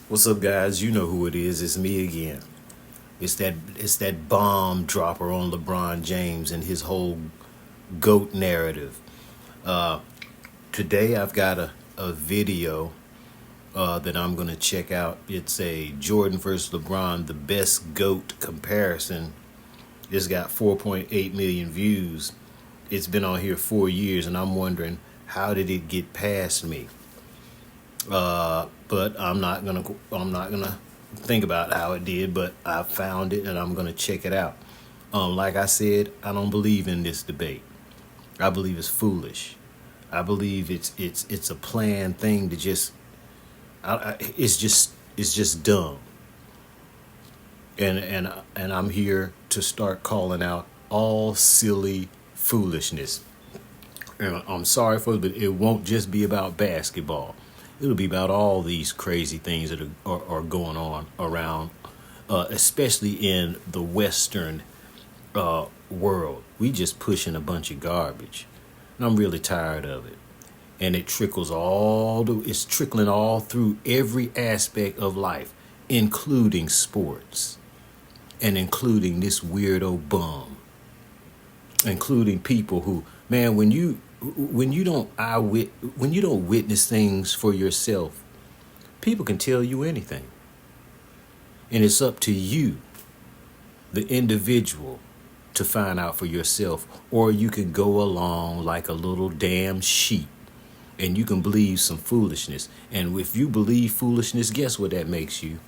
What's up, guys? You know who it is. It's me again. It's that bomb dropper on LeBron James and his whole GOAT narrative. Uh, Today I've got a video that I'm gonna check out. It's a Jordan versus LeBron, the best GOAT comparison. It's got 4.8 million views. It's been on here 4 years, and I'm wondering how did it get past me? But I'm not gonna think about how it did. But I found it, and I'm gonna check it out. Like I said, I don't believe in this debate. I believe it's foolish. I believe it's a planned thing to just. It's just dumb. And I'm here to start calling out all silly foolishness. And I'm sorry for it, but it won't just be about basketball. It'll be about all these crazy things that are going on around, especially in the Western world. We just pushing a bunch of garbage, and I'm really tired of it. And it's trickling all through every aspect of life, including sports, and including this weirdo bum, including people who, man, when you don't witness things for yourself, people can tell you anything. And it's up to you, the individual, to find out for yourself. Or you can go along like a little damn sheep and you can believe some foolishness. And if you believe foolishness, guess what that makes you?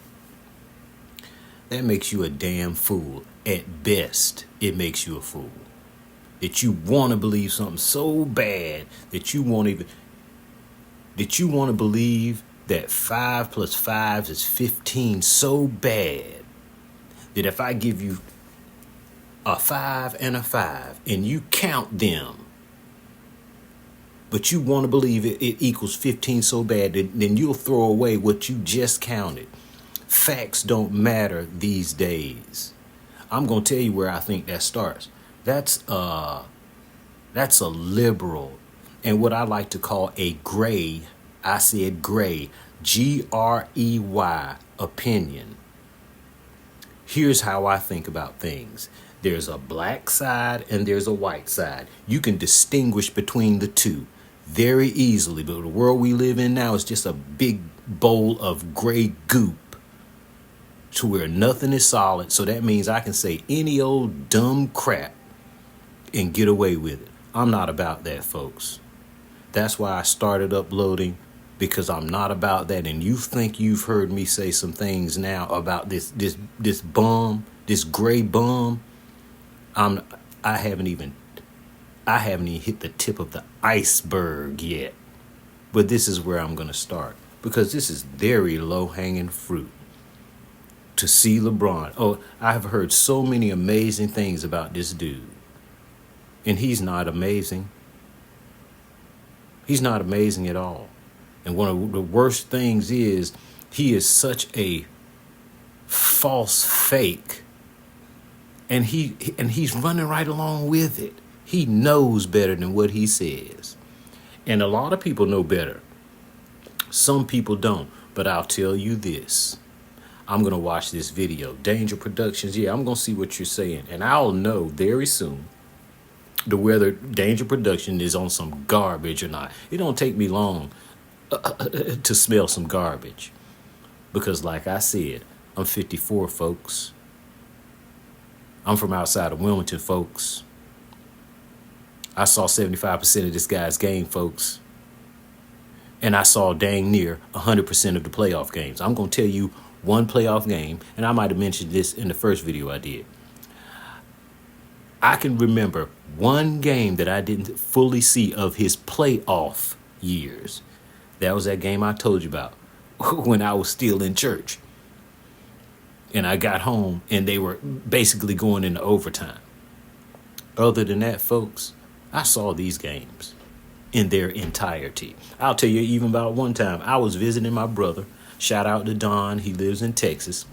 That makes you a damn fool. At best, it makes you a fool. That you want to believe something so bad that you want to believe that 5 plus 5 is 15 so bad that if I give you a 5 and a 5 and you count them, but you want to believe it equals 15 so bad that then you'll throw away what you just counted. Facts don't matter these days. I'm going to tell you where I think that starts. That's a liberal and what I like to call a gray, I said gray, Grey opinion. Here's how I think about things. There's a black side and there's a white side. You can distinguish between the two very easily, but the world we live in now is just a big bowl of gray goop to where nothing is solid. So that means I can say any old dumb crap and get away with it. I'm not about that, folks. That's why I started uploading, because I'm not about that. And you think you've heard me say some things now about this bum, this gray bum. I haven't even hit the tip of the iceberg yet. But this is where I'm going to start, because this is very low-hanging fruit. To see LeBron. Oh, I have heard so many amazing things about this dude. And he's not amazing. He's not amazing at all. And one of the worst things is he is such a false fake. And he's running right along with it. He knows better than what he says. And a lot of people know better. Some people don't. But I'll tell you this. I'm going to watch this video. DangerProductions, yeah, I'm going to see what you're saying. And I'll know very soon whether DangerProduction is on some garbage or not. It don't take me long to smell some garbage. Because like I said, I'm 54, folks. I'm from outside of Wilmington, folks. I saw 75% of this guy's game, folks. And I saw dang near 100% of the playoff games. I'm going to tell you one playoff game, and I might have mentioned this in the first video I did. I can remember one game that I didn't fully see of his playoff years. That was that game I told you about when I was still in church. And I got home and they were basically going into overtime. Other than that, folks, I saw these games in their entirety. I'll tell you even about one time I was visiting my brother. Shout out to Don. He lives in Texas.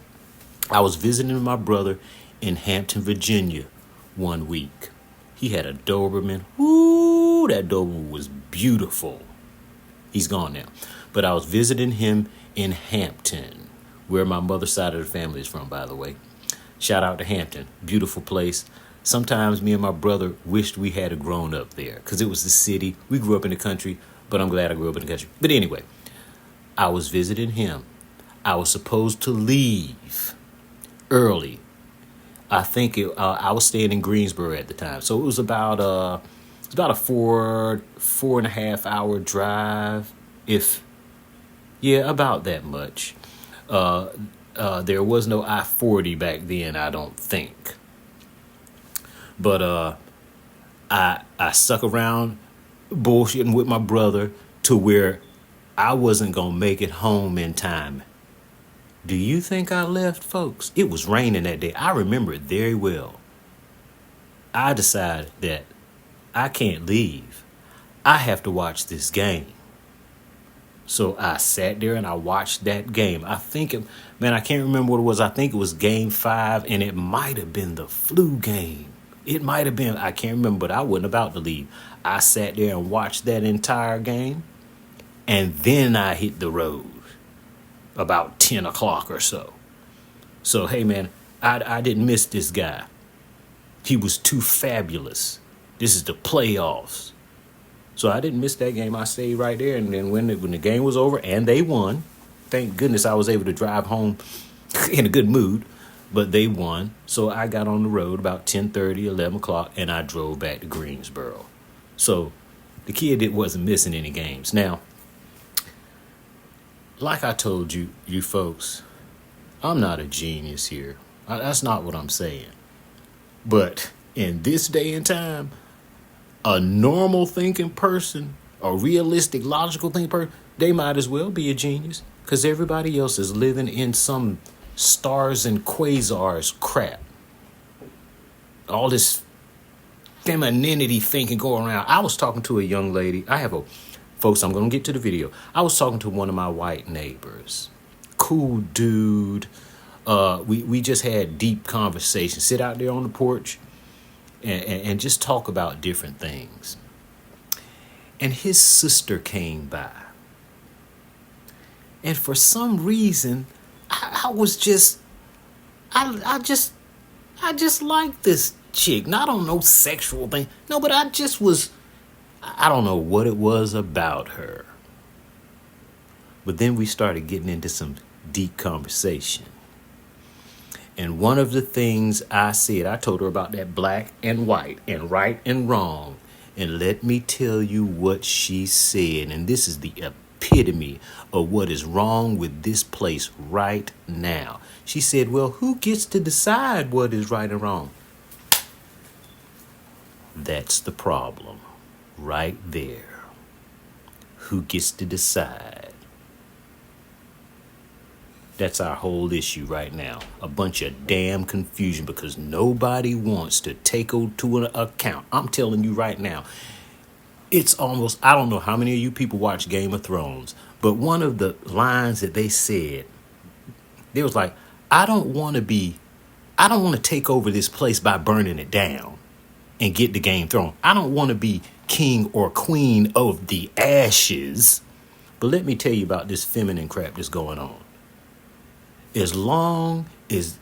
I was visiting my brother in Hampton, Virginia one week. He had a Doberman. Ooh, that Doberman was beautiful. He's gone now. But I was visiting him in Hampton. where my mother's side of the family is from, by the way. Shout out to Hampton. Beautiful place. Sometimes me and my brother wished we had grown up there because it was the city. We grew up in the country, but I'm glad I grew up in the country. But anyway, I was visiting him. I was supposed to leave early. I think I was staying in Greensboro at the time, so it was about a 4.5 hour drive, about that much. There was no I-40 back then, I don't think. But I stuck around bullshitting with my brother to where I wasn't gonna make it home in time. Do you think I left, folks? It was raining that day. I remember it very well. I decided that I can't leave. I have to watch this game. So I sat there and I watched that game. I can't remember what it was. I think it was game 5, and it might have been the flu game. It might have been. I can't remember, but I wasn't about to leave. I sat there and watched that entire game, and then I hit the road about 10 o'clock or so. So, hey, man, I didn't miss this guy. He was too fabulous. This is the playoffs. So I didn't miss that game. I stayed right there. And then when the game was over and they won, thank goodness I was able to drive home in a good mood. But they won. So I got on the road about 10:30, 11 o'clock, and I drove back to Greensboro. So the kid wasn't missing any games. Now, like I told you folks, I'm not a genius here. That's not what I'm saying. But in this day and time, a normal thinking person, a realistic, logical thinking person, they might as well be a genius because everybody else is living in some stars and quasars crap. All this femininity thinking going around. I was talking to a young lady. Folks, I'm going to get to the video. I was talking to one of my white neighbors. Cool dude. We just had deep conversations. Sit out there on the porch and just talk about different things. And his sister came by. And for some reason, I just like this chick. Not on no sexual thing. No, but I don't know what it was about her. But then we started getting into some deep conversation. And one of the things I said, I told her about that black and white and right and wrong. And let me tell you what she said. And this is the epitome of what is wrong with this place right now. She said, well, who gets to decide what is right and wrong? That's the problem right there. Who gets to decide? That's our whole issue right now. A bunch of damn confusion because nobody wants to take to an account. I'm telling you right now, it's almost, I don't know how many of you people watch Game of Thrones, but one of the lines that they said, they was like, I don't want to take over this place by burning it down and get the game thrown. I don't want to be king or queen of the ashes. But let me tell you about this feminine crap that's going on. As long as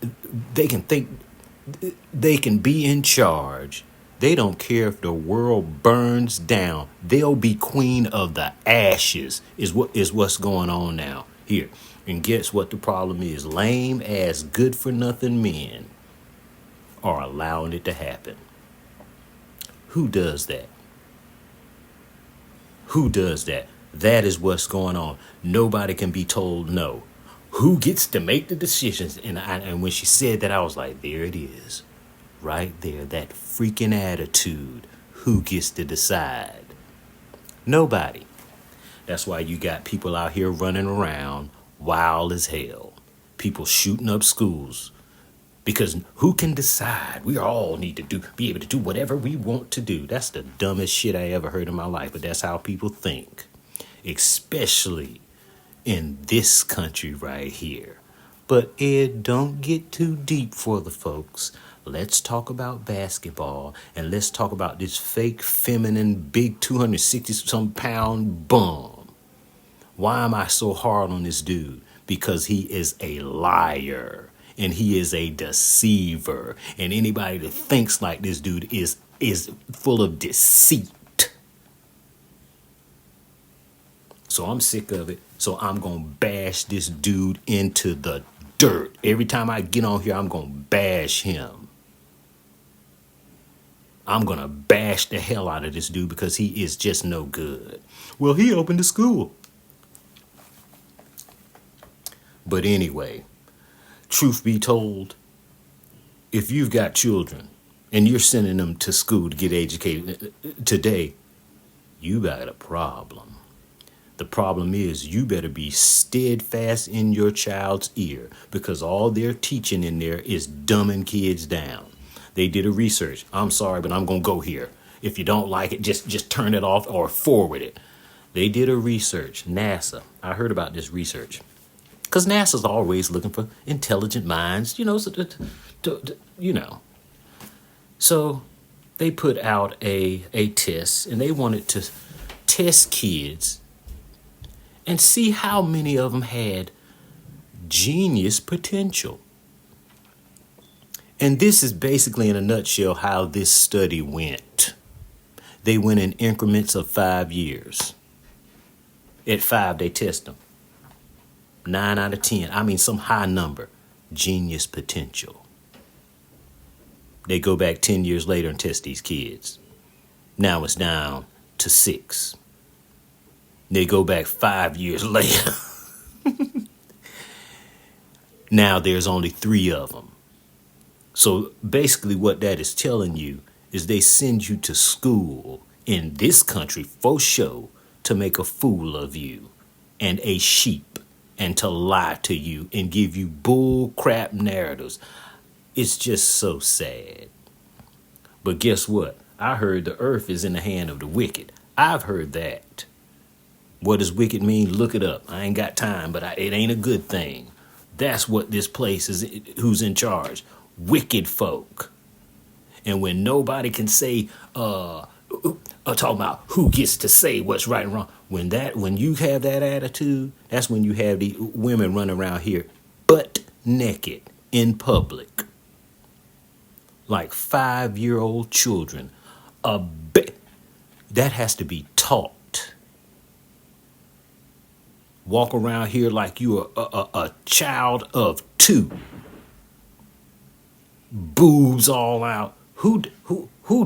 they can think they can be in charge, they don't care if the world burns down. They'll be queen of the ashes is what's going on now here. And guess what the problem is? Lame ass good for nothing men are allowing it to happen. Who does that? Who does that? That is what's going on. Nobody can be told no. Who gets to make the decisions? And when she said that, I was like, there it is. Right there. That freaking attitude. Who gets to decide? Nobody. That's why you got people out here running around wild as hell. People shooting up schools. Because who can decide? We all need to be able to do whatever we want to do. That's the dumbest shit I ever heard in my life. But that's how people think. Especially in this country right here. But Ed, don't get too deep for the folks. Let's talk about basketball. And let's talk about this fake, feminine, big 260-some pound bum. Why am I so hard on this dude? because he is a liar and he is a deceiver. And anybody that thinks like this dude is full of deceit. So I'm sick of it. So I'm going to bash this dude into the dirt. Every time I get on here, I'm going to bash him. I'm going to bash the hell out of this dude because he is just no good. Well, he opened a school. But anyway, truth be told, if you've got children and you're sending them to school to get educated today, you got a problem. The problem is you better be steadfast in your child's ear because all they're teaching in there is dumbing kids down. They did a research. I'm sorry, but I'm going to go here. If you don't like it, just turn it off or forward it. They did a research. NASA. I heard about this research. Because NASA's always looking for intelligent minds, So they put out a test, and they wanted to test kids and see how many of them had genius potential. And this is basically, in a nutshell, how this study went. They went in increments of 5 years. At 5, they test them. 9 out of 10, I mean some high number, genius potential. They go back 10 years later and test these kids. Now it's down to 6. They go back 5 years later. Now there's only 3 of them. So basically what that is telling you is they send you to school in this country for show to make a fool of you and a sheep and to lie to you and give you bull crap narratives. It's just so sad. But guess what? I heard the earth is in the hand of the wicked. I've heard that. What does wicked mean? Look it up. I ain't got time, but it ain't a good thing. That's what this place is, who's in charge. Wicked folk. And when nobody can say, talking about who gets to say what's right and wrong, when you have that attitude, that's when you have the women running around here butt naked in public. Like 5-year-old children. That has to be taught. Walk around here like you are a child of 2. Boobs all out. Who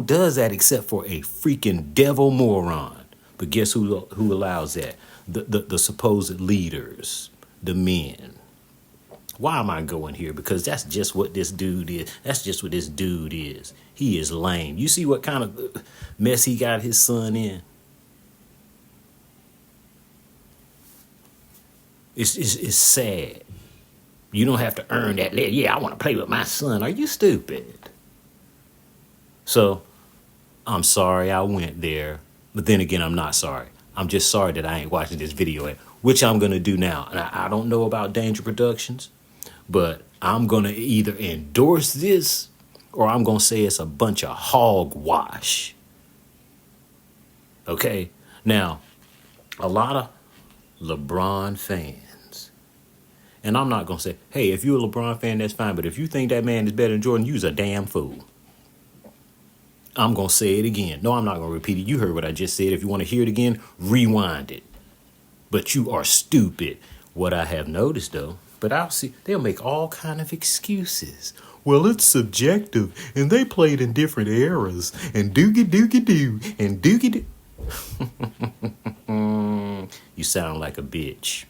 does that except for a freaking devil moron? But guess who allows that? The supposed leaders, the men. Why am I going here? Because that's just what this dude is. That's just what this dude is. He is lame. You see what kind of mess he got his son in? It's sad. You don't have to earn that. Yeah, I want to play with my son. Are you stupid? So, I'm sorry I went there. But then again, I'm not sorry. I'm just sorry that I ain't watching this video, which I'm going to do now. And I don't know about DangerProductions, but I'm going to either endorse this or I'm going to say it's a bunch of hogwash. Okay? Now, a lot of Lebron fans. And I'm not going to say, hey, if you're a LeBron fan, that's fine. But if you think that man is better than Jordan, you's a damn fool. I'm going to say it again. No, I'm not going to repeat it. You heard what I just said. If you want to hear it again, rewind it. But you are stupid. What I have noticed, though, but I'll see, they'll make all kind of excuses. Well, it's subjective, and they played in different eras, and doogie-doogie-doo, and doogie-doo. You sound like a bitch.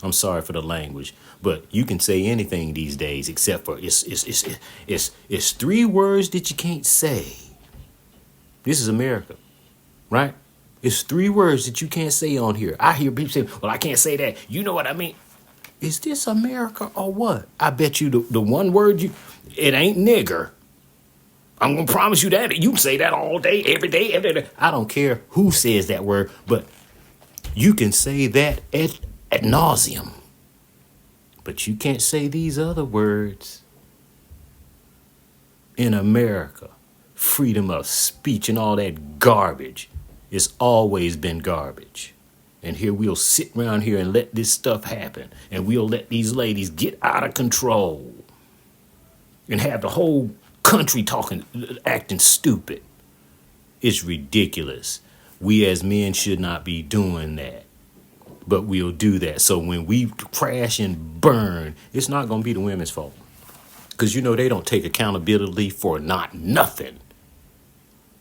I'm sorry for the language, but you can say anything these days except for it's 3 words that you can't say. This is America, right? It's 3 words that you can't say on here. I hear people say, well, I can't say that. You know what I mean? Is this America or what? I bet you the one word it ain't nigger. I'm going to promise you that. You can say that all day, every day, every day. I don't care who says that word, but you can say that ad nauseum. But you can't say these other words. In America, freedom of speech and all that garbage. It's always been garbage. And here we'll sit around here and let this stuff happen. And we'll let these ladies get out of control. And have the whole country acting stupid. It's ridiculous. We as men should not be doing that. But we'll do that. So when we crash and burn, it's not going to be the women's fault. Because, they don't take accountability for nothing.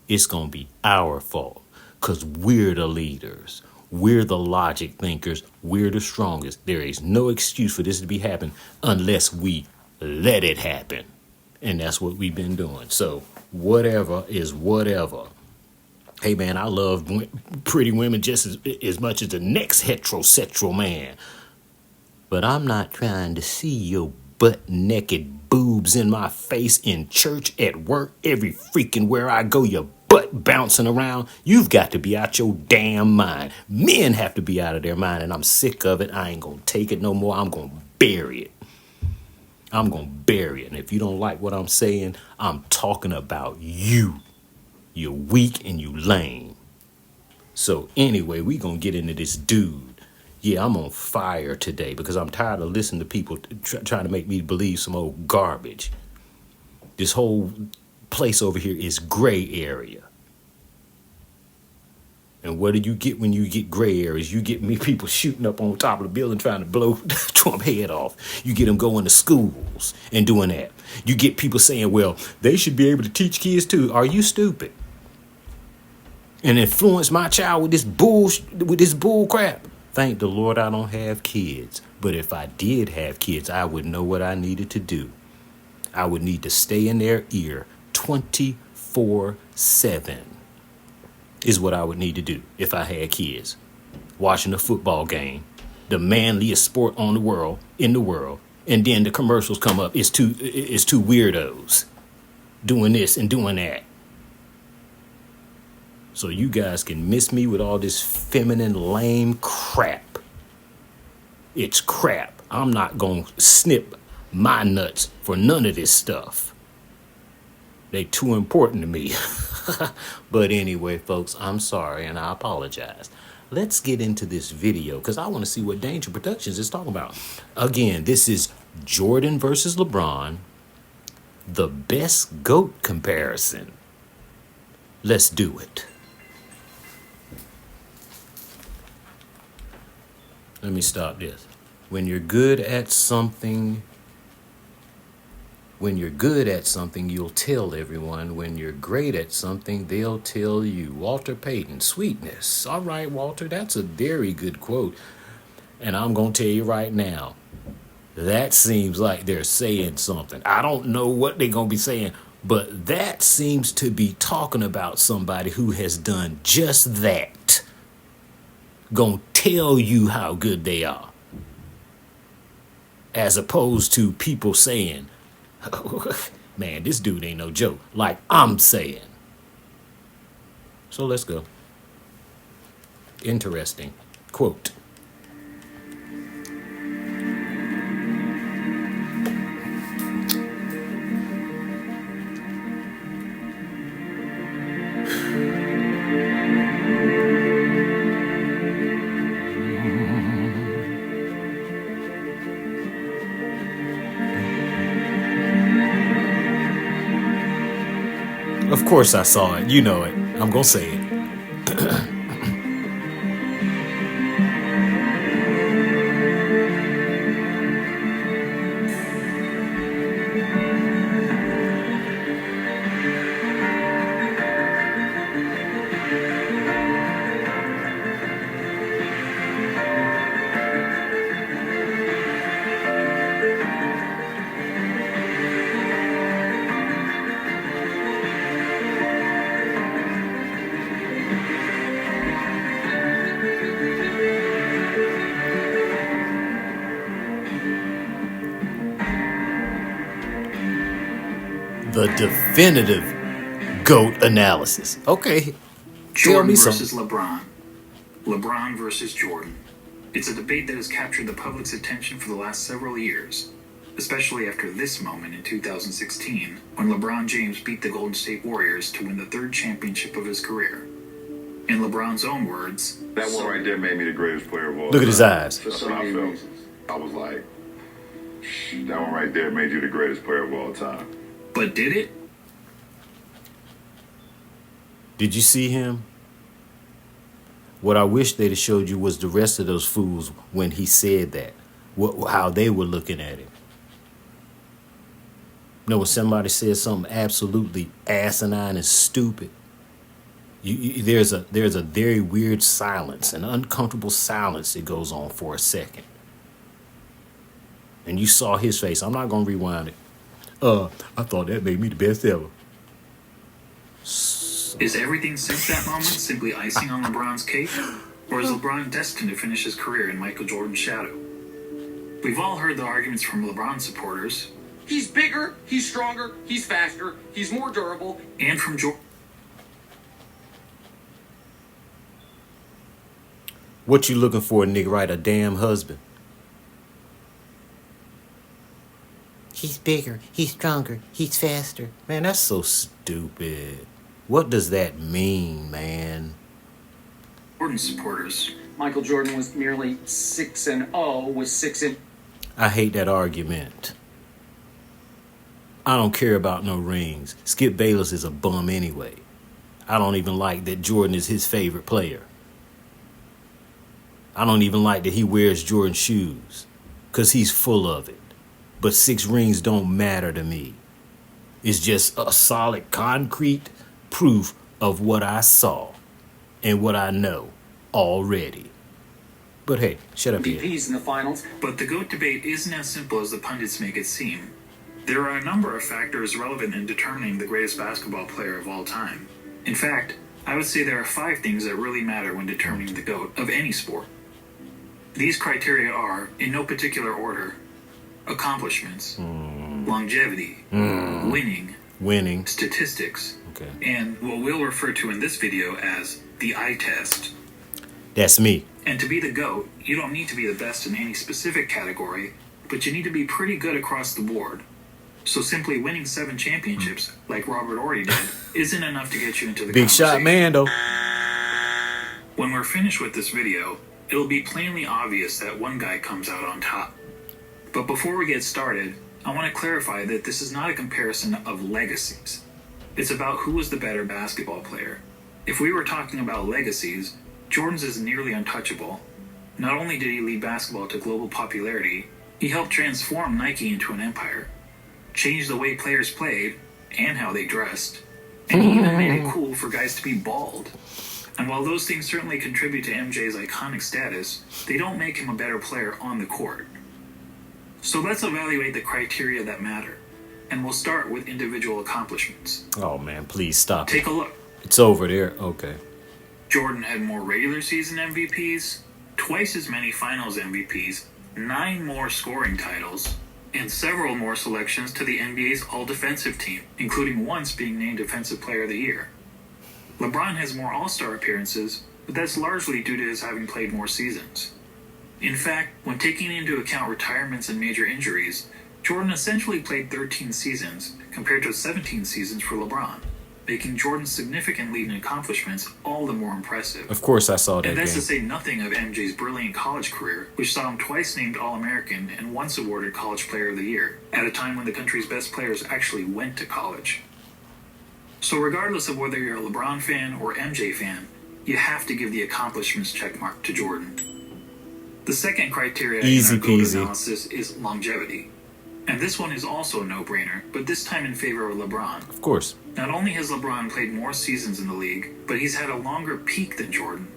It's going to be our fault. Because we're the leaders. We're the logic thinkers. We're the strongest. There is no excuse for this to be happening unless we let it happen. And that's what we've been doing. So whatever is whatever. Hey, man, I love pretty women just as much as the next heterosexual man. But I'm not trying to see your butt-naked boobs in my face in church, at work, every freaking where I go, your butt bouncing around. You've got to be out your damn mind. Men have to be out of their mind, and I'm sick of it. I ain't going to take it no more. I'm going to bury it. I'm going to bury it. And if you don't like what I'm saying, I'm talking about you. You're weak and you lame. So anyway, we going to get into this dude. Yeah, I'm on fire today because I'm tired of listening to people trying to make me believe some old garbage. This whole place over here is gray area. And what do you get when you get gray areas? You get me people shooting up on top of the building trying to blow Trump head off. You get them going to schools and doing that. You get people saying, well, they should be able to teach kids too. Are you stupid? And influence my child with this bull crap. Thank the Lord I don't have kids. But if I did have kids, I would know what I needed to do. I would need to stay in their ear 24/7 is what I would need to do if I had kids. Watching a football game, the manliest sport in the world, and then the commercials come up. It's two weirdos doing this and doing that. So you guys can miss me with all this feminine, lame crap. It's crap. I'm not going to snip my nuts for none of this stuff. They too important to me. But anyway, folks, I'm sorry and I apologize. Let's get into this video because I want to see what DangerProductions is talking about. Again, this is Jordan versus LeBron, the best GOAT comparison. Let's do it. Let me stop this. When you're good at something, you'll tell everyone. When you're great at something, they'll tell you. Walter Payton, sweetness. All right, Walter, that's a very good quote. And I'm going to tell you right now, that seems like they're saying something. I don't know what they're going to be saying, but that seems to be talking about somebody who has done just that. Gonna tell you how good they are. As opposed to people saying, man, this dude ain't no joke, like I'm saying. So let's go. Interesting. Quote. Of course I saw it. You know it. I'm going to say it. The definitive GOAT analysis. Okay. Jordan versus LeBron. LeBron versus Jordan. It's a debate that has captured the public's attention for the last several years, especially after this moment in 2016, when LeBron James beat the Golden State Warriors to win the third championship of his career. In LeBron's own words, that one right there made me the greatest player of all time. Look at his eyes. That's what I felt. I was like, that one right there made you the greatest player of all time. But did it? Did you see him? What I wish they'd have showed you was the rest of those fools when he said that. How they were looking at him. You know, when somebody says something absolutely asinine and stupid, there's a very weird silence, an uncomfortable silence that goes on for a second. And you saw his face. I'm not going to rewind it. I thought that made me the best ever. Is everything since that moment simply icing on LeBron's cake? Or is LeBron destined to finish his career in Michael Jordan's shadow? We've all heard the arguments from LeBron supporters. He's bigger, he's stronger, he's faster, he's more durable. And from Jordan. What you looking for, nigga? Right, a damn husband. He's bigger, he's stronger, he's faster. Man, that's so stupid. What does that mean, man? Jordan supporters. Michael Jordan was merely 6-0 with 6 in. I hate that argument. I don't care about no rings. Skip Bayless is a bum anyway. I don't even like that Jordan is his favorite player. I don't even like that he wears Jordan shoes, 'cause he's full of it. But 6 rings don't matter to me. It's just a solid concrete proof of what I saw and what I know already. But hey, shut up here. MVPs in the finals. But the GOAT debate isn't as simple as the pundits make it seem. There are a number of factors relevant in determining the greatest basketball player of all time. In fact, I would say there are 5 things that really matter when determining the GOAT of any sport. These criteria are, in no particular order, accomplishments, longevity, winning, statistics, and what we'll refer to in this video as the eye test. That's me. And to be the GOAT, you don't need to be the best in any specific category, but you need to be pretty good across the board. So simply winning 7 championships, like Robert Ory did, isn't enough to get you into the big shot man, though. When we're finished with this video, it'll be plainly obvious that one guy comes out on top. But before we get started, I want to clarify that this is not a comparison of legacies. It's about who was the better basketball player. If we were talking about legacies, Jordan's is nearly untouchable. Not only did he lead basketball to global popularity, he helped transform Nike into an empire, changed the way players played and how they dressed, and he even made it cool for guys to be bald. And while those things certainly contribute to MJ's iconic status, they don't make him a better player on the court. So let's evaluate the criteria that matter, and we'll start with individual accomplishments. Oh man, please stop. Take a look. It's over there. Okay. Jordan had more regular season MVPs, twice as many finals MVPs, 9 more scoring titles, and several more selections to the NBA's all-defensive team, including once being named Defensive Player of the Year. LeBron has more All-Star appearances, but that's largely due to his having played more seasons. In fact, when taking into account retirements and major injuries, Jordan essentially played 13 seasons compared to 17 seasons for LeBron, making Jordan's significant lead in accomplishments all the more impressive. Of course I saw that And that's game. to say nothing of MJ's brilliant college career, which saw him twice named All-American and once awarded College Player of the Year, at a time when the country's best players actually went to college. So regardless of whether you're a LeBron fan or MJ fan, you have to give the accomplishments checkmark to Jordan. The second criteria Easy in our GOAT peasy. analysis is longevity. And this one is also a no-brainer, but this time in favor of LeBron. Of course. Not only has LeBron played more seasons in the league, but he's had a longer peak than Jordan.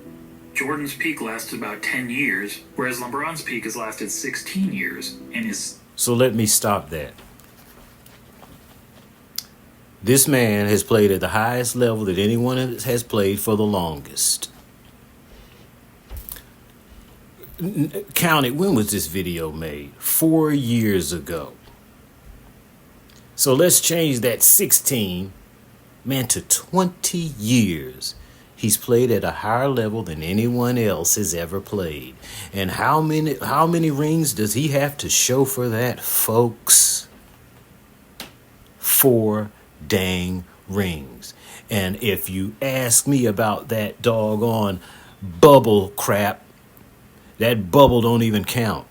Jordan's peak lasted about 10 years, whereas LeBron's peak has lasted 16 years, and is... So let me stop that. This man has played at the highest level that anyone has played for the longest. Count it, when was this video made? 4 years ago. So let's change that 16, man, to 20 years. He's played at a higher level than anyone else has ever played. And how many rings does he have to show for that, folks? 4 dang rings. And if you ask me about that doggone bubble crap, that bubble don't even count.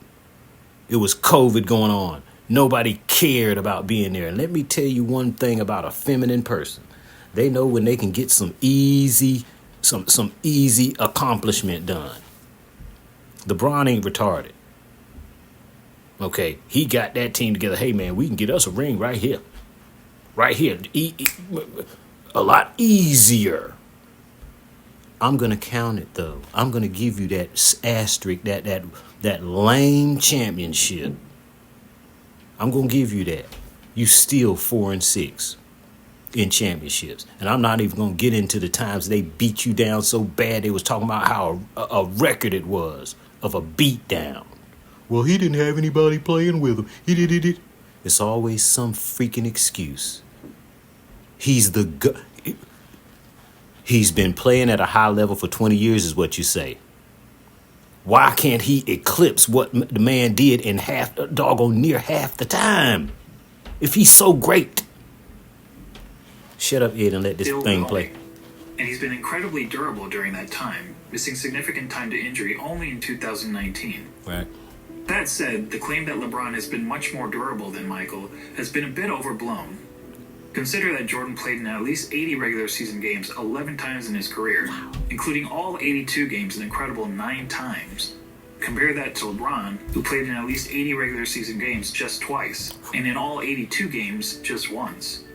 It was COVID going on. Nobody cared about being there. And let me tell you one thing about a feminine person. They know when they can get some easy accomplishment done. LeBron ain't retarded. Okay, he got that team together. Hey, man, we can get us a ring right here. Right here. A lot easier. I'm going to count it, though. I'm going to give you that asterisk, that lame championship. I'm going to give you that. You still 4-6 in championships. And I'm not even going to get into the times they beat you down so bad. They was talking about how a record it was of a beat down. Well, he didn't have anybody playing with him. He did it. It's always some freaking excuse. He's been playing at a high level for 20 years is what you say. Why can't he eclipse what the man did in near half the time? If he's so great. Shut up, Ed, and let this thing play. And he's been incredibly durable during that time, missing significant time to injury only in 2019. Right. That said, the claim that LeBron has been much more durable than Michael has been a bit overblown. Consider that Jordan played in at least 80 regular season games 11 times in his career, including all 82 games an incredible 9 times. Compare that to LeBron, who played in at least 80 regular season games just twice, and in all 82 games just once.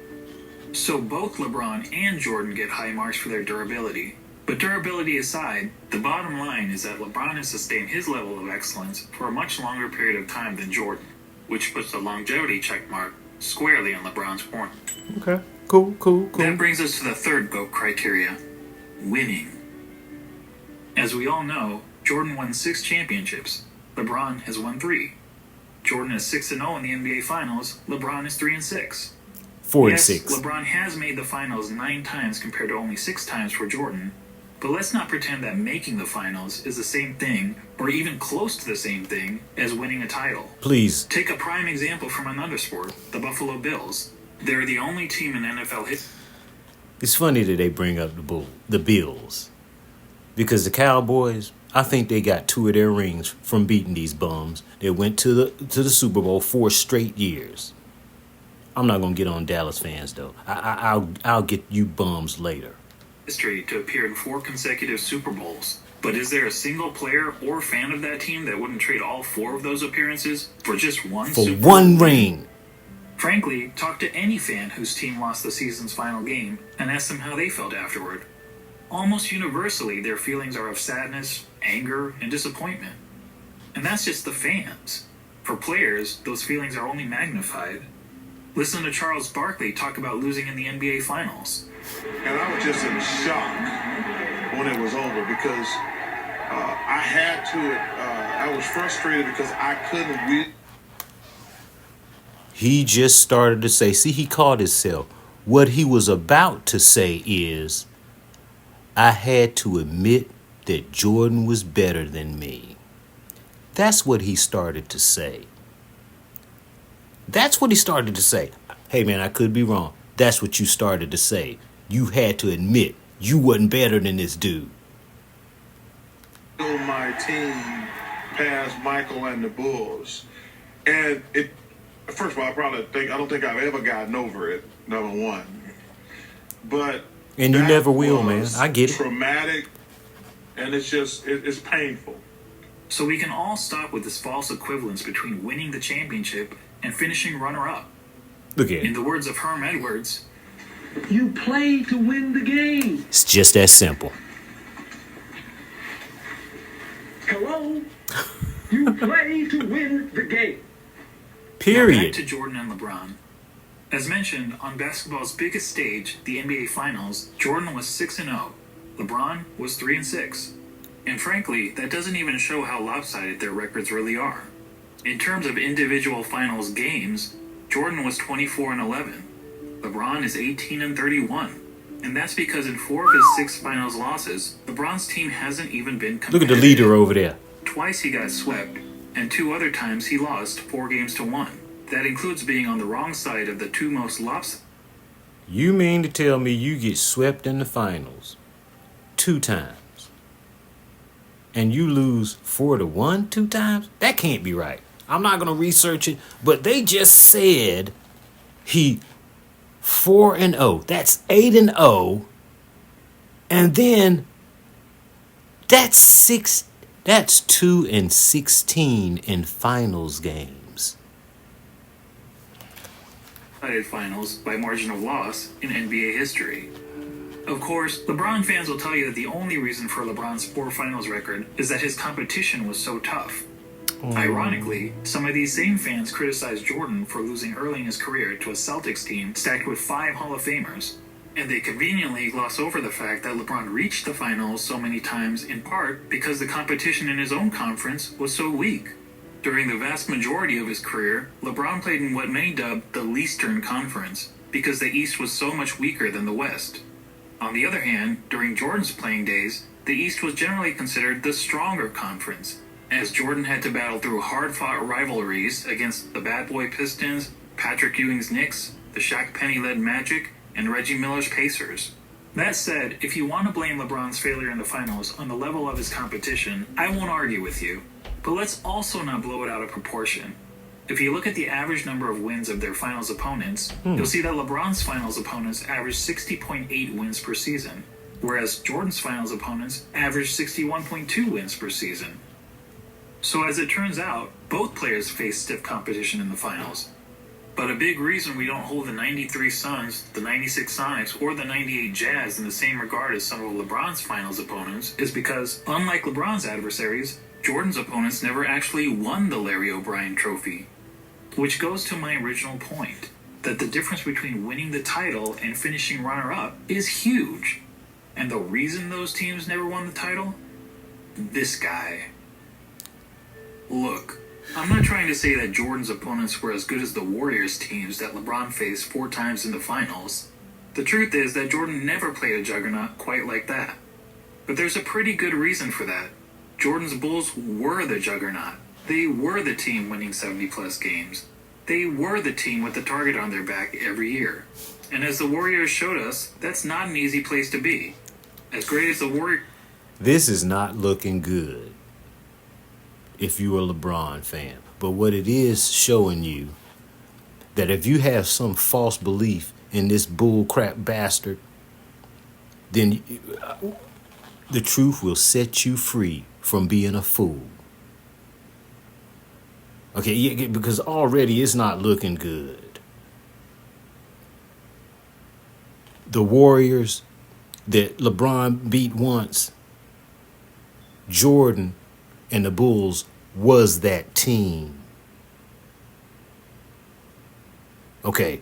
So both LeBron and Jordan get high marks for their durability. But durability aside, the bottom line is that LeBron has sustained his level of excellence for a much longer period of time than Jordan, which puts the longevity checkmark squarely in LeBron's corner. Okay, cool. That brings us to the third GOAT criteria, winning. As we all know, Jordan won 6 championships. LeBron has won 3. Jordan is 6-0 in the NBA Finals. LeBron is 3-6. 4-6. Yes, LeBron has made the finals 9 times compared to only 6 times for Jordan. But let's not pretend that making the finals is the same thing, or even close to the same thing, as winning a title. Please. Take a prime example from another sport, the Buffalo Bills. They're the only team in NFL history. It's funny that they bring up the Bills. Because the Cowboys, I think they got 2 of their rings from beating these bums. They went to the Super Bowl 4 straight years. I'm not going to get on Dallas fans, though. I'll get you bums later. History to appear in 4 consecutive Super Bowls. But is there a single player or fan of that team that wouldn't trade all 4 of those appearances for just one For Super one Bowl? ring. Frankly, talk to any fan whose team lost the season's final game and ask them how they felt afterward. Almost universally, their feelings are of sadness, anger, and disappointment. And that's just the fans. For players, those feelings are only magnified. Listen to Charles Barkley talk about losing in the NBA Finals. And I was just in shock when it was over because I had to, I was frustrated because I couldn't win. He just started to say, see, he caught himself. What he was about to say is, I had to admit that Jordan was better than me. That's what he started to say. That's what he started to say. Hey, man, I could be wrong. That's what you started to say. You had to admit you wasn't better than this dude. My team past Michael and the Bulls. And it, first of all, I don't think I've ever gotten over it, number one. But and you never will, man. I get it. Traumatic, and it's painful. So we can all stop with this false equivalence between winning the championship and finishing runner-up. Look at it. In the words of Herm Edwards, you play to win the game. It's just that simple. Hello? You play to win the game. Period. Back to Jordan and LeBron. As mentioned, on basketball's biggest stage, the NBA Finals, Jordan was 6-0. LeBron was 3-6. And frankly, that doesn't even show how lopsided their records really are. In terms of individual finals games, Jordan was 24-11. LeBron is 18-31. And that's because in 4 of his 6 finals losses, LeBron's team hasn't even been competitive. Look at the leader over there. Twice he got swept, and 2 other times he lost 4 games to 1. That includes being on the wrong side of the 2 most lopsided. You mean to tell me you get swept in the finals 2 times and you lose 4-1 2 times? That can't be right. I'm not going to research it, but they just said he 4-0. That's 8-0. And then that's 2-16 in finals games. Finals by margin of loss in NBA history. Of course, LeBron fans will tell you that the only reason for LeBron's poor finals record is that his competition was so tough. Ironically, some of these same fans criticized Jordan for losing early in his career to a Celtics team stacked with 5 Hall of Famers. And they conveniently gloss over the fact that LeBron reached the finals so many times in part because the competition in his own conference was so weak. During the vast majority of his career, LeBron played in what many dubbed the Leastern Conference because the East was so much weaker than the West. On the other hand, during Jordan's playing days, the East was generally considered the stronger conference, as Jordan had to battle through hard-fought rivalries against the Bad Boy Pistons, Patrick Ewing's Knicks, the Shaq Penny-led Magic, and Reggie Miller's Pacers. That said, if you want to blame LeBron's failure in the finals on the level of his competition, I won't argue with you. But let's also not blow it out of proportion. If you look at the average number of wins of their finals opponents, you'll see that LeBron's finals opponents averaged 60.8 wins per season, whereas Jordan's finals opponents averaged 61.2 wins per season. So as it turns out, both players face stiff competition in the finals. But a big reason we don't hold the 93 Suns, the 96 Sonics, or the 98 Jazz in the same regard as some of LeBron's finals opponents is because, unlike LeBron's adversaries, Jordan's opponents never actually won the Larry O'Brien Trophy. Which goes to my original point, that the difference between winning the title and finishing runner-up is huge. And the reason those teams never won the title? This guy. Look, I'm not trying to say that Jordan's opponents were as good as the Warriors teams that LeBron faced 4 times in the finals. The truth is that Jordan never played a juggernaut quite like that. But there's a pretty good reason for that. Jordan's Bulls were the juggernaut. They were the team winning 70-plus games. They were the team with the target on their back every year. And as the Warriors showed us, that's not an easy place to be. As great as the Warriors... This is not looking good if you're a LeBron fan. But what it is showing you, that if you have some false belief in this bullcrap bastard, then the truth will set you free from being a fool. Okay, yeah, because already it's not looking good. The Warriors that LeBron beat once, Jordan and the Bulls was that team. Okay,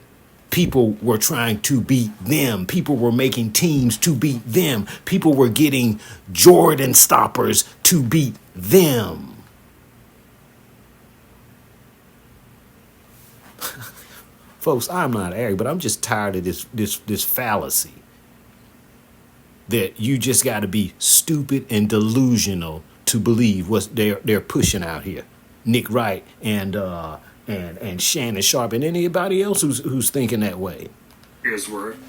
people were trying to beat them. People were making teams to beat them. People were getting Jordan stoppers to beat them. Folks, I'm not arrogant, but I'm just tired of this fallacy that you just got to be stupid and delusional to believe what they're pushing out here. Nick Wright and Shannon Sharp and anybody else who's thinking that way.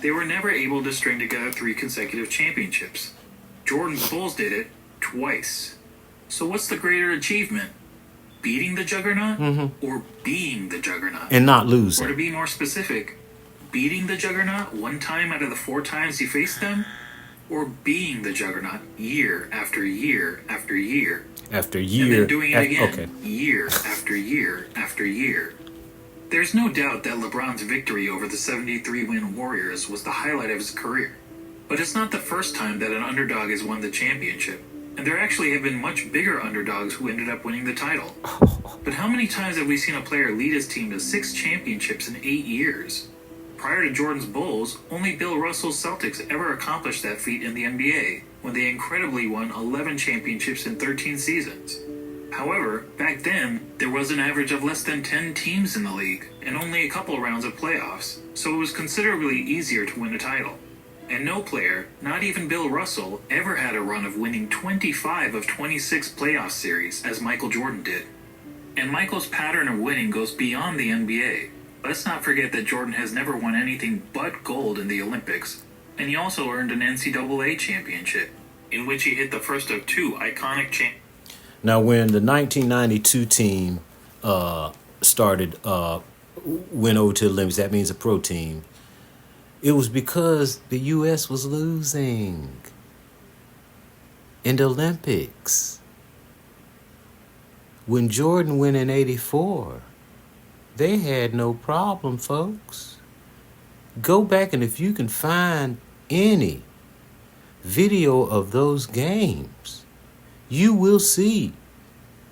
They were never able to string together 3 consecutive championships. Jordan's Bulls did it twice. So what's the greater achievement? Beating the juggernaut or being the juggernaut? And not losing. Or to be more specific, beating the juggernaut 1 time out of the 4 times you faced them? Or being the juggernaut year after year after year? After year. And then doing it again, okay. Year after year after year. There's no doubt that LeBron's victory over the 73-win Warriors was the highlight of his career. But it's not the first time that an underdog has won the championship. And there actually have been much bigger underdogs who ended up winning the title. But how many times have we seen a player lead his team to 6 championships in 8 years? Prior to Jordan's Bulls, only Bill Russell's Celtics ever accomplished that feat in the NBA, when they incredibly won 11 championships in 13 seasons. However, back then, there was an average of less than 10 teams in the league, and only a couple rounds of playoffs, so it was considerably easier to win a title. And no player, not even Bill Russell, ever had a run of winning 25 of 26 playoff series, as Michael Jordan did. And Michael's pattern of winning goes beyond the NBA. Let's not forget that Jordan has never won anything but gold in the Olympics, and he also earned an NCAA championship, in which he hit the first of two iconic Now, when the 1992 team went over to the Olympics, that means a pro team, it was because the U.S. was losing in the Olympics. When Jordan went in 84, they had no problem, folks. Go back, and if you can find any video of those games, you will see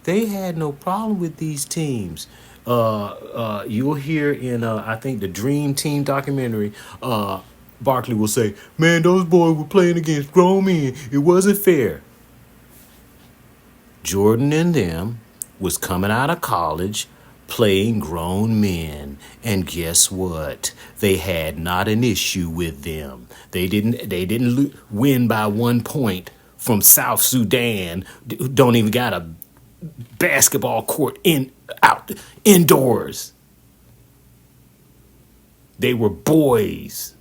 they had no problem with these teams. You'll hear in, I think, the Dream Team documentary, Barkley will say, man, those boys were playing against grown men. It wasn't fair. Jordan and them was coming out of college playing grown men, and guess what? They had not an issue with them. They didn't win by 1 point from South Sudan. Don't even got a basketball court indoors. They were boys,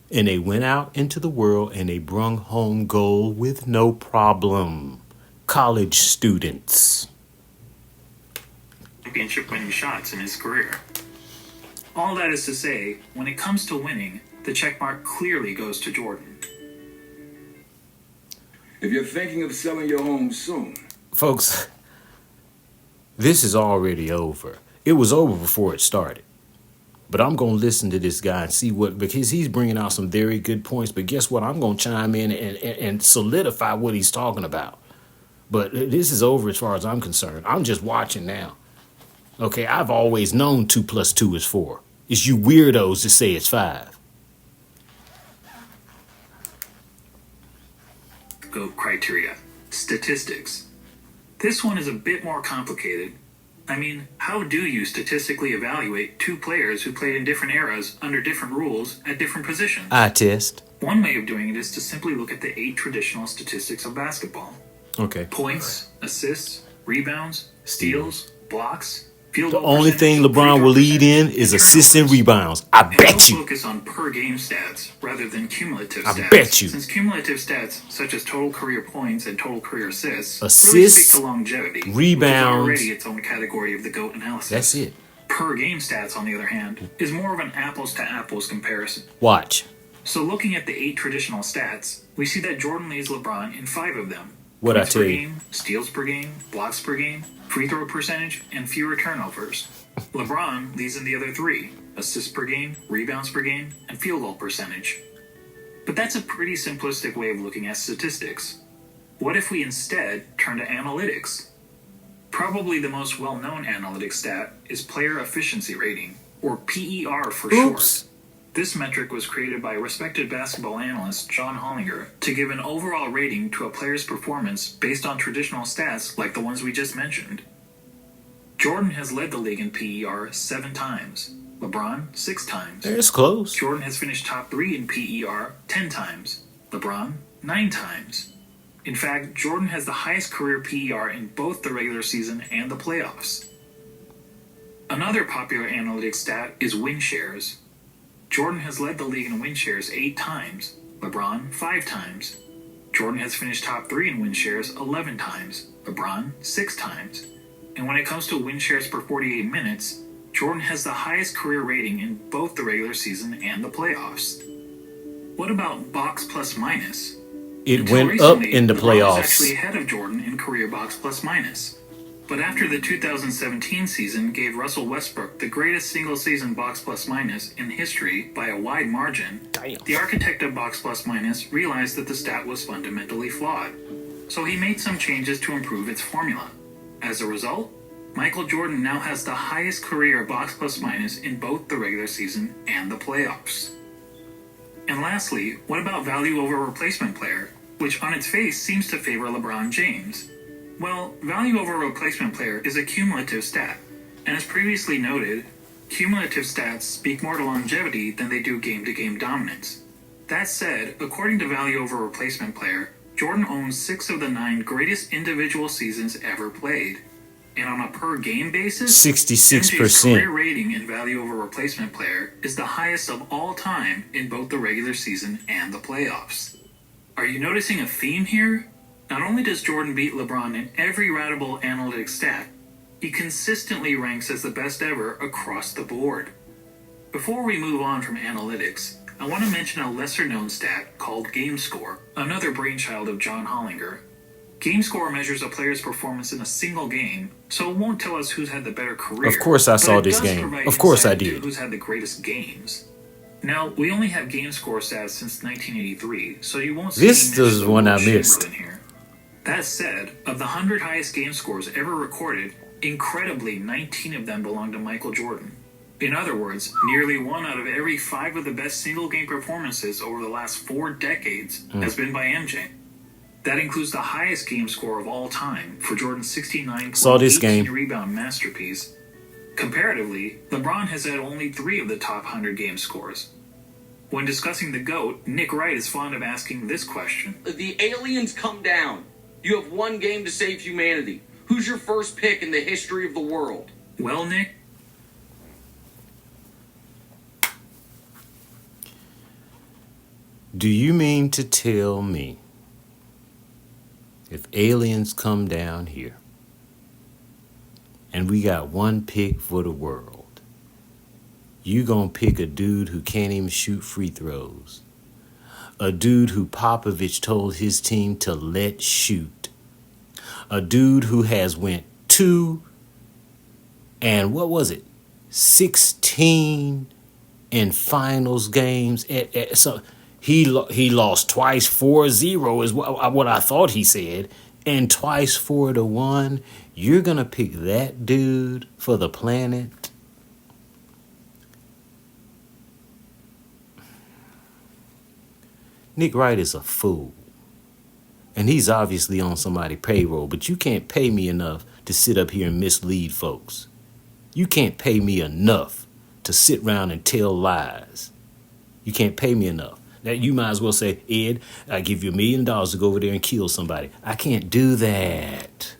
and they went out into the world and they brung home gold with no problem. College students. Championship winning shots in his career. All that is to say, when it comes to winning, the checkmark clearly goes to Jordan. If you're thinking of selling your home soon, folks, this is already over. It was over before it started. But I'm going to listen to this guy and see because he's bringing out some very good points. But guess what? I'm going to chime in and solidify what he's talking about. But this is over as far as I'm concerned. I'm just watching now. Okay, I've always known 2 + 2 is 4. It's you weirdos that say it's 5. Go criteria. Statistics. This one is a bit more complicated. I mean, how do you statistically evaluate two players who played in different eras under different rules at different positions? Eye test. One way of doing it is to simply look at the 8 traditional statistics of basketball. Okay. Points, assists, rebounds, steals, blocks, field The goal only thing percentage, LeBron free will throw lead in percentage, is and assists and turnovers. rebounds. I And bet we'll you. focus on per game stats rather than cumulative I stats. bet you. Since cumulative stats, such as total career points and total career assists, really Assists, speak to longevity, rebounds. which is already its own category of the GOAT analysis. That's it. Per game stats, on the other hand, is more of an apples-to-apples comparison. Watch. So looking at the 8 traditional stats, we see that Jordan leads LeBron in 5 of them. What'd I Points tell per you? game, steals per game, blocks per game, free throw percentage, and fewer turnovers. LeBron leads in the other 3, assists per game, rebounds per game, and field goal percentage. But that's a pretty simplistic way of looking at statistics. What if we instead turn to analytics? Probably the most well-known analytic stat is player efficiency rating, or PER for Oops. short. This metric was created by respected basketball analyst John Hollinger to give an overall rating to a player's performance based on traditional stats like the ones we just mentioned. Jordan has led the league in PER 7 times, LeBron 6 times. It's close. Jordan has finished top 3 in PER 10 times, LeBron 9 times. In fact, Jordan has the highest career PER in both the regular season and the playoffs. Another popular analytics stat is win shares. Jordan has led the league in win shares 8 times, LeBron 5 times. Jordan has finished top 3 in win shares 11 times, LeBron 6 times. And when it comes to win shares per 48 minutes, Jordan has the highest career rating in both the regular season and the playoffs. What about box plus minus? It Until went up recently, in the LeBron was playoffs. actually ahead of Jordan in career box plus minus. But after the 2017 season gave Russell Westbrook the greatest single-season box plus minus in history by a wide margin, Damn. the architect of box plus minus realized that the stat was fundamentally flawed. So he made some changes to improve its formula. As a result, Michael Jordan now has the highest career box plus minus in both the regular season and the playoffs. And lastly, what about value over replacement player, which on its face seems to favor LeBron James? Well, value over replacement player is a cumulative stat, and as previously noted, cumulative stats speak more to longevity than they do game-to-game dominance. That said, according to value over replacement player, Jordan owns 6 of the 9 greatest individual seasons ever played. And on a per game basis, 66%. MJ's career rating and value over replacement player is the highest of all time in both the regular season and the playoffs. Are you noticing a theme here? Not only does Jordan beat LeBron in every ratable analytic stat, he consistently ranks as the best ever across the board. Before we move on from analytics, I want to mention a lesser-known stat called game score, another brainchild of John Hollinger. Game score measures a player's performance in a single game, so it won't tell us who's had the better career. Of course I saw this game. Of course I did. Who's had the greatest games. Now, we only have game score stats since 1983, so you won't see this is one I missed in here. That said, of the 100 highest game scores ever recorded, incredibly 19 of them belong to Michael Jordan. In other words, nearly 1 out of every 5 of the best single-game performances over the last 4 decades has been by MJ. That includes the highest game score of all time for Jordan's 69.18 rebound masterpiece. Comparatively, LeBron has had only 3 of the top 100 game scores. When discussing the GOAT, Nick Wright is fond of asking this question. The aliens come down. You have 1 game to save humanity. Who's your first pick in the history of the world? Well, Nick, do you mean to tell me if aliens come down here and we got 1 pick for the world, you gonna pick a dude who can't even shoot free throws? A dude who Popovich told his team to let shoot? A dude who has went 2 and 16 in finals games? So he lost twice 4-0 is what I thought he said, and twice 4-1. You're gonna pick that dude for the planet? Nick Wright is a fool. And he's obviously on somebody's payroll, but you can't pay me enough to sit up here and mislead folks. You can't pay me enough to sit around and tell lies. You can't pay me enough. Now, you might as well say, Ed, I give you $1 million to go over there and kill somebody. I can't do that.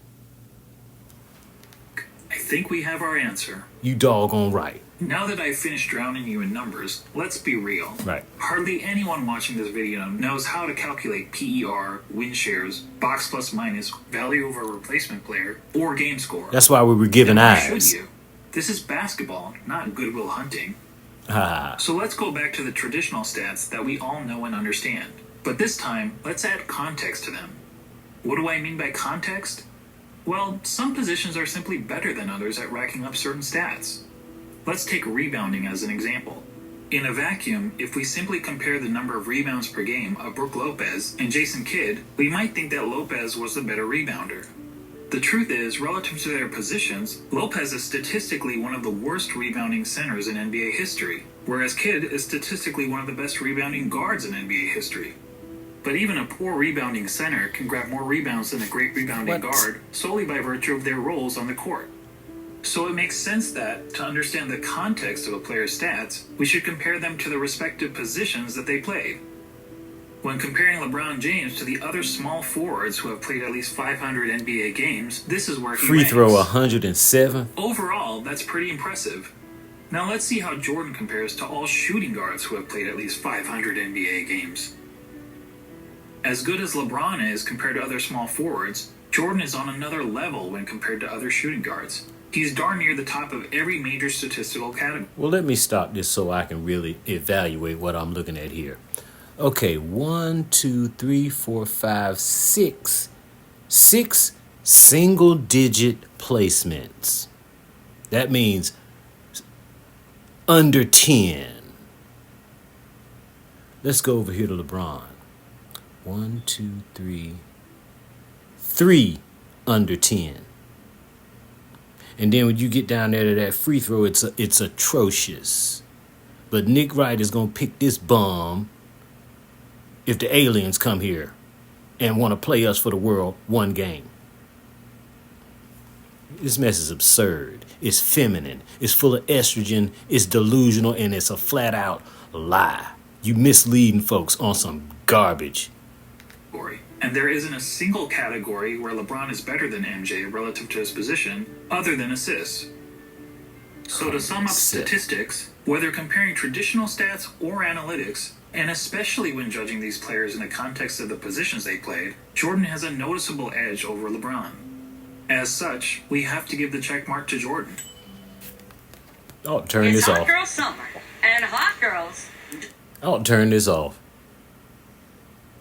I think we have our answer. You doggone right. Now that I've finished drowning you in numbers, let's be real. Right. Hardly anyone watching this video knows how to calculate PER, win shares, box plus minus, value over replacement player, or game score. That's why we were given Then why eyes. should you? This is basketball, not Goodwill Hunting. Ah. So let's go back to the traditional stats that we all know and understand. But this time, let's add context to them. What do I mean by context? Well, some positions are simply better than others at racking up certain stats. Let's take rebounding as an example. In a vacuum, if we simply compare the number of rebounds per game of Brook Lopez and Jason Kidd, we might think that Lopez was the better rebounder. The truth is, relative to their positions, Lopez is statistically one of the worst rebounding centers in NBA history, whereas Kidd is statistically one of the best rebounding guards in NBA history. But even a poor rebounding center can grab more rebounds than a great rebounding guard solely by virtue of their roles on the court. So it makes sense that, to understand the context of a player's stats, we should compare them to the respective positions that they played. When comparing LeBron James to the other small forwards who have played at least 500 NBA games, this is where he Free ranks. throw 107. Overall, that's pretty impressive. Now let's see how Jordan compares to all shooting guards who have played at least 500 NBA games. As good as LeBron is compared to other small forwards, Jordan is on another level when compared to other shooting guards. He's darn near the top of every major statistical category. Well, let me stop this so I can really evaluate what I'm looking at here. Okay, 1, 2, 3, 4, 5, 6. 6 single-digit placements. That means under 10. Let's go over here to LeBron. 1, 2, 3. 3 under 10. And then when you get down there to that free throw, it's atrocious. But Nick Wright is going to pick this bum if the aliens come here and want to play us for the world 1 game. This mess is absurd. It's feminine. It's full of estrogen. It's delusional. And it's a flat out lie. You misleading folks on some garbage. And there isn't a single category where LeBron is better than MJ relative to his position, other than assists. So to sum up statistics, whether comparing traditional stats or analytics, and especially when judging these players in the context of the positions they played, Jordan has a noticeable edge over LeBron. As such, we have to give the check mark to Jordan. Oh, turn this off. Hot girl summer, and hot girls. I'll turn this off.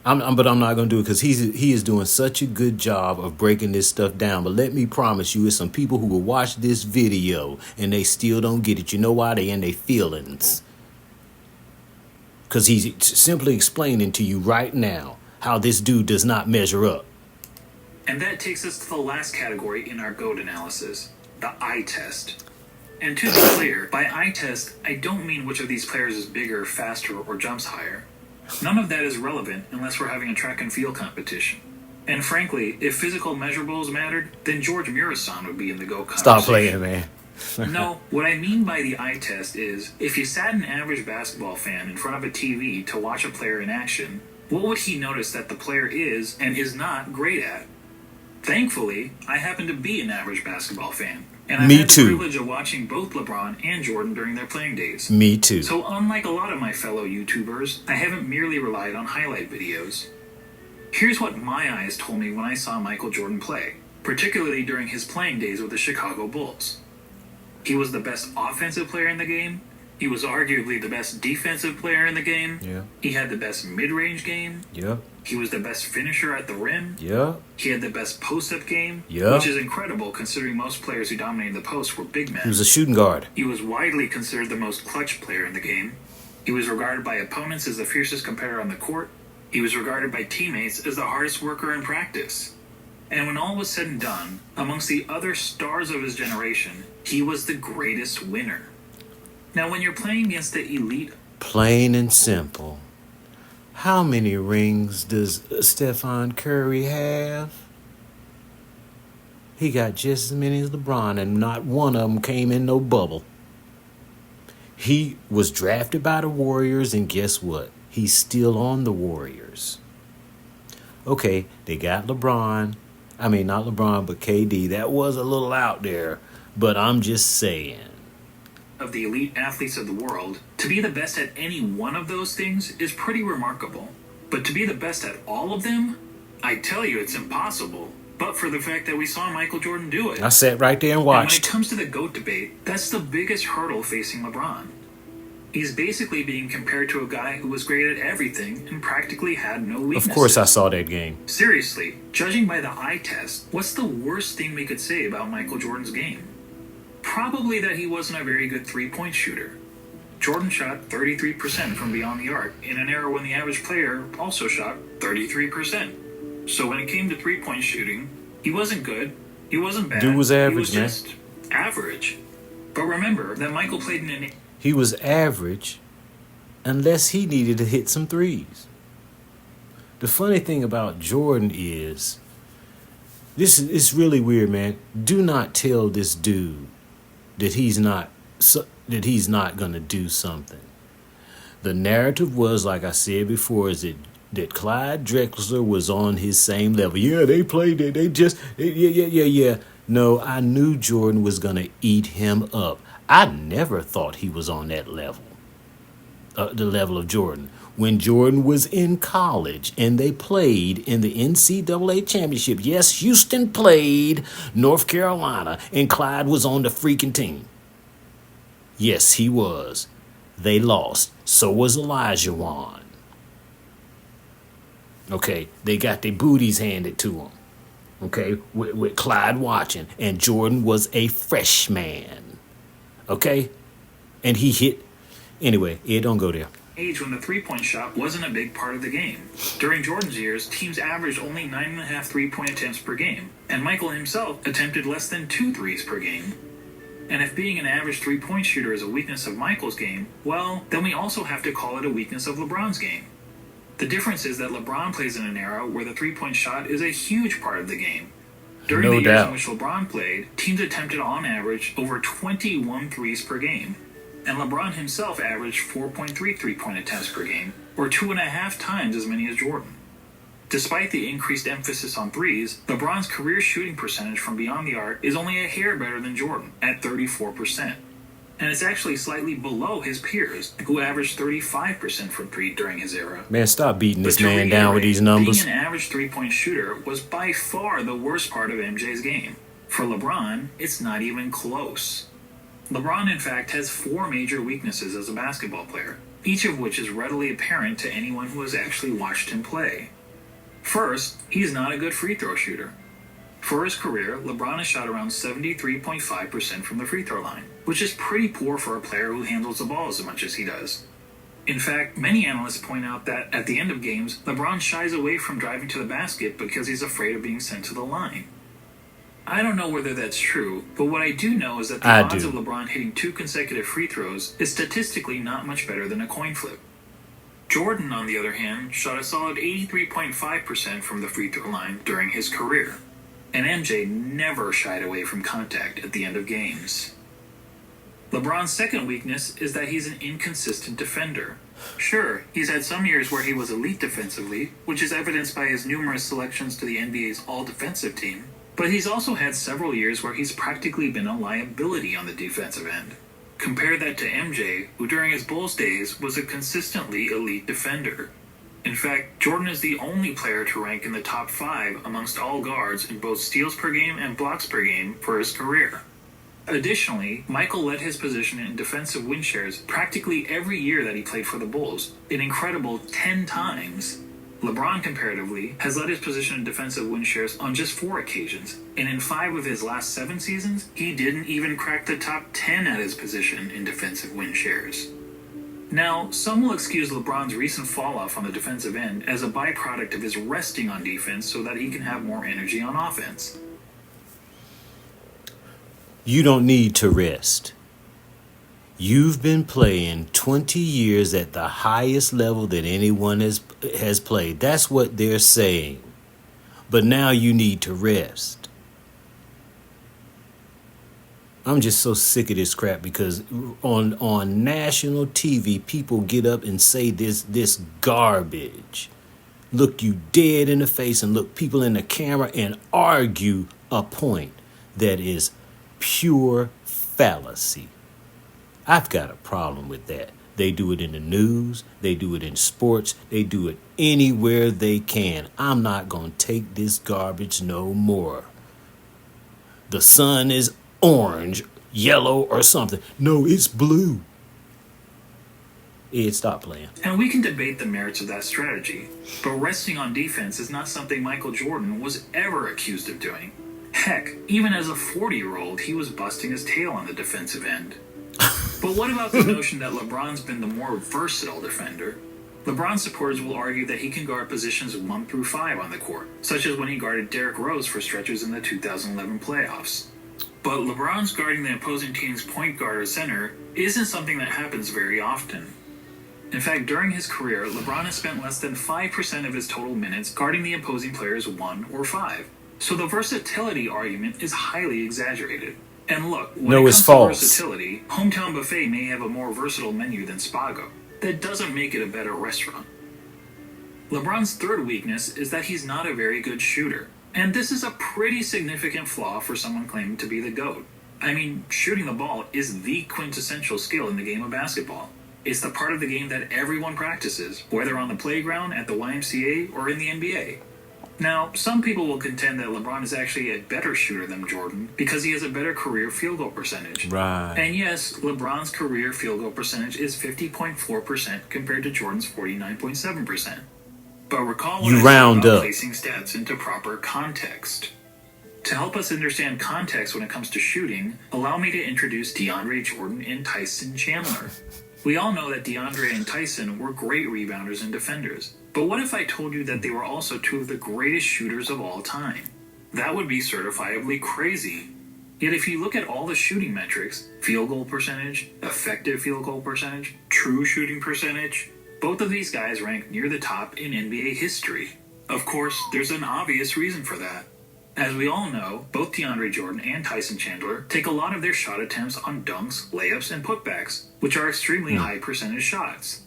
But I'm not going to do it because he is doing such a good job of breaking this stuff down. But let me promise you, it's some people who will watch this video and they still don't get it. You know why? They in their feelings. Because he's simply explaining to you right now how this dude does not measure up. And that takes us to the last category in our GOAT analysis, the eye test. And to be clear, by eye test, I don't mean which of these players is bigger, faster, or jumps higher. None of that is relevant unless we're having a track and field competition. And frankly, if physical measurables mattered, then George Murasan would be in the GOAT conversation. Stop playing, man. No, what I mean by the eye test is, if you sat an average basketball fan in front of a TV to watch a player in action, what would he notice that the player is and is not great at? Thankfully, I happen to be an average basketball fan. And I've had the privilege of watching both LeBron and Jordan during their playing days. Me too. So unlike a lot of my fellow YouTubers, I haven't merely relied on highlight videos. Here's what my eyes told me when I saw Michael Jordan play, particularly during his playing days with the Chicago Bulls. He was the best offensive player in the game. He was arguably the best defensive player in the game. Yeah. He had the best mid-range game. Yeah. He was the best finisher at the rim. Yeah. He had the best post-up game. Yeah. Which is incredible considering most players who dominated the post were big men. He was a shooting guard. He was widely considered the most clutch player in the game. He was regarded by opponents as the fiercest competitor on the court. He was regarded by teammates as the hardest worker in practice. And when all was said and done, amongst the other stars of his generation, he was the greatest winner. Now, when you're playing against the elite... Plain and simple. How many rings does Stephen Curry have? He got just as many as LeBron, and not one of them came in no bubble. He was drafted by the Warriors, and guess what? He's still on the Warriors. Okay, they got LeBron. I mean, not LeBron, but KD. That was a little out there, but I'm just saying. Of the elite athletes of the world, to be the best at any one of those things is pretty remarkable. But to be the best at all of them, I tell you it's impossible, but for the fact that we saw Michael Jordan do it. I sat right there and watched. And when it comes to the GOAT debate, that's the biggest hurdle facing LeBron. He's basically being compared to a guy who was great at everything and practically had no weaknesses. Of course I saw that game. Seriously, judging by the eye test, what's the worst thing we could say about Michael Jordan's game? Probably that he wasn't a very good three-point shooter. Jordan shot 33% from beyond the arc in an era when the average player also shot 33%. So when it came to three-point shooting, he wasn't good, he wasn't bad. Dude was average, he was just average. But remember that Michael played in an... He was average unless he needed to hit some threes. The funny thing about Jordan is, it's really weird, man. Do not tell this dude that he's not gonna do something. The narrative was, like I said before, is that Clyde Drexler was on his same level. Yeah, they played it. Yeah. No, I knew Jordan was gonna eat him up. I never thought he was on that level, the level of Jordan. When Jordan was in college and they played in the NCAA championship, yes, Houston played North Carolina and Clyde was on the freaking team. Yes, he was. They lost. So was Elijah Wan. Okay, they got their booties handed to them. Okay, with Clyde watching. And Jordan was a freshman. Okay? And he hit. Anyway, don't go there. Age when the three-point shot wasn't a big part of the game. During Jordan's years, teams averaged only 9.5 three-point attempts per game, and Michael himself attempted less than 2 threes per game. And if being an average three-point shooter is a weakness of Michael's game, well, then we also have to call it a weakness of LeBron's game. The difference is that LeBron plays in an era where the three-point shot is a huge part of the game. During the years in which LeBron played, teams attempted on average over 21 threes per game. And LeBron himself averaged 4.3 three-point attempts per game, or 2.5 times as many as Jordan. Despite the increased emphasis on threes, LeBron's career shooting percentage from beyond the arc is only a hair better than Jordan at 34%. And it's actually slightly below his peers, who averaged 35% from three during his era. Man, stop beating this man down with these numbers. Being an average three-point shooter was by far the worst part of MJ's game. For LeBron, it's not even close. LeBron, in fact, has 4 major weaknesses as a basketball player, each of which is readily apparent to anyone who has actually watched him play. First, he's not a good free throw shooter. For his career, LeBron has shot around 73.5% from the free throw line, which is pretty poor for a player who handles the ball as much as he does. In fact, many analysts point out that at the end of games, LeBron shies away from driving to the basket because he's afraid of being sent to the line. I don't know whether that's true, but what I do know is that the odds of LeBron hitting 2 consecutive free throws is statistically not much better than a coin flip. Jordan, on the other hand, shot a solid 83.5% from the free throw line during his career, and MJ never shied away from contact at the end of games. LeBron's second weakness is that he's an inconsistent defender. Sure, he's had some years where he was elite defensively, which is evidenced by his numerous selections to the NBA's all-defensive team, but he's also had several years where he's practically been a liability on the defensive end. Compare that to MJ, who during his Bulls days was a consistently elite defender. In fact, Jordan is the only player to rank in the top 5 amongst all guards in both steals per game and blocks per game for his career. Additionally, Michael led his position in defensive win shares practically every year that he played for the Bulls, an incredible 10 times. LeBron, comparatively, has led his position in defensive win shares on just 4 occasions, and in 5 of his last 7 seasons, he didn't even crack the top 10 at his position in defensive win shares. Now, some will excuse LeBron's recent fall-off on the defensive end as a byproduct of his resting on defense so that he can have more energy on offense. You don't need to rest. You've been playing 20 years at the highest level that anyone has played. That's what they're saying. But now you need to rest. I'm just so sick of this crap because on national TV, people get up and say this garbage. Look you dead in the face and look people in the camera and argue a point that is pure fallacy. I've got a problem with that. They do it in the news. They do it in sports. They do it anywhere they can. I'm not going to take this garbage no more. The sun is orange, yellow, or something. No, it's blue. Ed, stop playing. And we can debate the merits of that strategy, but resting on defense is not something Michael Jordan was ever accused of doing. Heck, even as a 40-year-old, he was busting his tail on the defensive end. But what about the notion that LeBron's been the more versatile defender? LeBron supporters will argue that he can guard positions 1 through 5 on the court, such as when he guarded Derrick Rose for stretches in the 2011 playoffs. But LeBron's guarding the opposing team's point guard or center isn't something that happens very often. In fact, during his career, LeBron has spent less than 5% of his total minutes guarding the opposing players 1 or 5. So the versatility argument is highly exaggerated. And look, when it comes to versatility, Hometown Buffet may have a more versatile menu than Spago. That doesn't make it a better restaurant. LeBron's third weakness is that he's not a very good shooter. And this is a pretty significant flaw for someone claiming to be the GOAT. I mean, shooting the ball is the quintessential skill in the game of basketball. It's the part of the game that everyone practices, whether on the playground, at the YMCA, or in the NBA. Now, some people will contend that LeBron is actually a better shooter than Jordan because he has a better career field goal percentage. Right. And yes, LeBron's career field goal percentage is 50.4% compared to Jordan's 49.7%. But recall what I said about placing stats into proper context. To help us understand context when it comes to shooting, allow me to introduce DeAndre Jordan and Tyson Chandler. We all know that DeAndre and Tyson were great rebounders and defenders. But what if I told you that they were also 2 of the greatest shooters of all time? That would be certifiably crazy. Yet if you look at all the shooting metrics, field goal percentage, effective field goal percentage, true shooting percentage, both of these guys rank near the top in NBA history. Of course, there's an obvious reason for that. As we all know, both DeAndre Jordan and Tyson Chandler take a lot of their shot attempts on dunks, layups, and putbacks, which are extremely high percentage shots.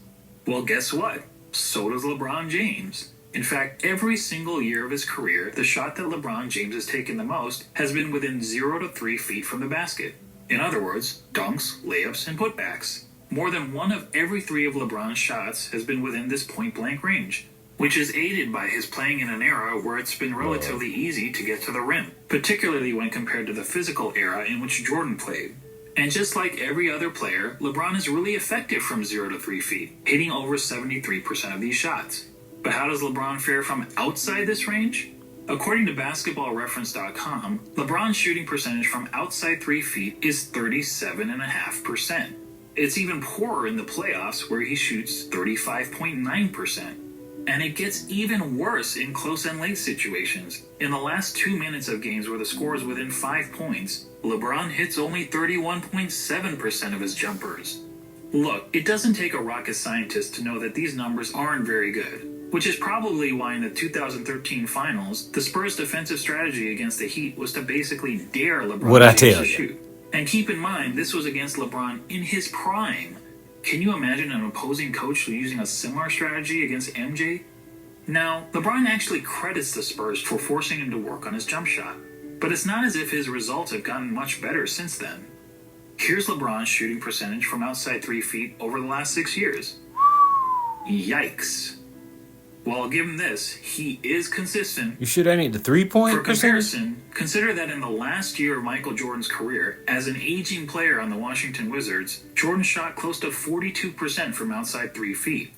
Well, guess what? So does LeBron James. In fact, every single year of his career, the shot that LeBron James has taken the most has been within 0 to 3 feet from the basket. In other words, dunks, layups, and putbacks. More than 1 of every 3 of LeBron's shots has been within this point-blank range, which is aided by his playing in an era where it's been relatively easy to get to the rim, particularly when compared to the physical era in which Jordan played. And just like every other player, LeBron is really effective from 0 to 3 feet, hitting over 73% of these shots. But how does LeBron fare from outside this range? According to BasketballReference.com, LeBron's shooting percentage from outside 3 feet is 37.5%. It's even poorer in the playoffs, where he shoots 35.9%. And it gets even worse in close and late situations. In the last 2 minutes of games where the score is within 5 points, LeBron hits only 31.7% of his jumpers. Look, it doesn't take a rocket scientist to know that these numbers aren't very good, which is probably why in the 2013 finals, the Spurs' defensive strategy against the Heat was to basically dare LeBron James to shoot. And keep in mind, this was against LeBron in his prime. Can you imagine an opposing coach using a similar strategy against MJ? Now, LeBron actually credits the Spurs for forcing him to work on his jump shot, but it's not as if his results have gotten much better since then. Here's LeBron's shooting percentage from outside 3 feet over the last 6 years. Yikes. Well, I'll give him this. He is consistent. You should only the 3-point For comparison, consider that in the last year of Michael Jordan's career, as an aging player on the Washington Wizards, Jordan shot close to 42% from outside 3 feet.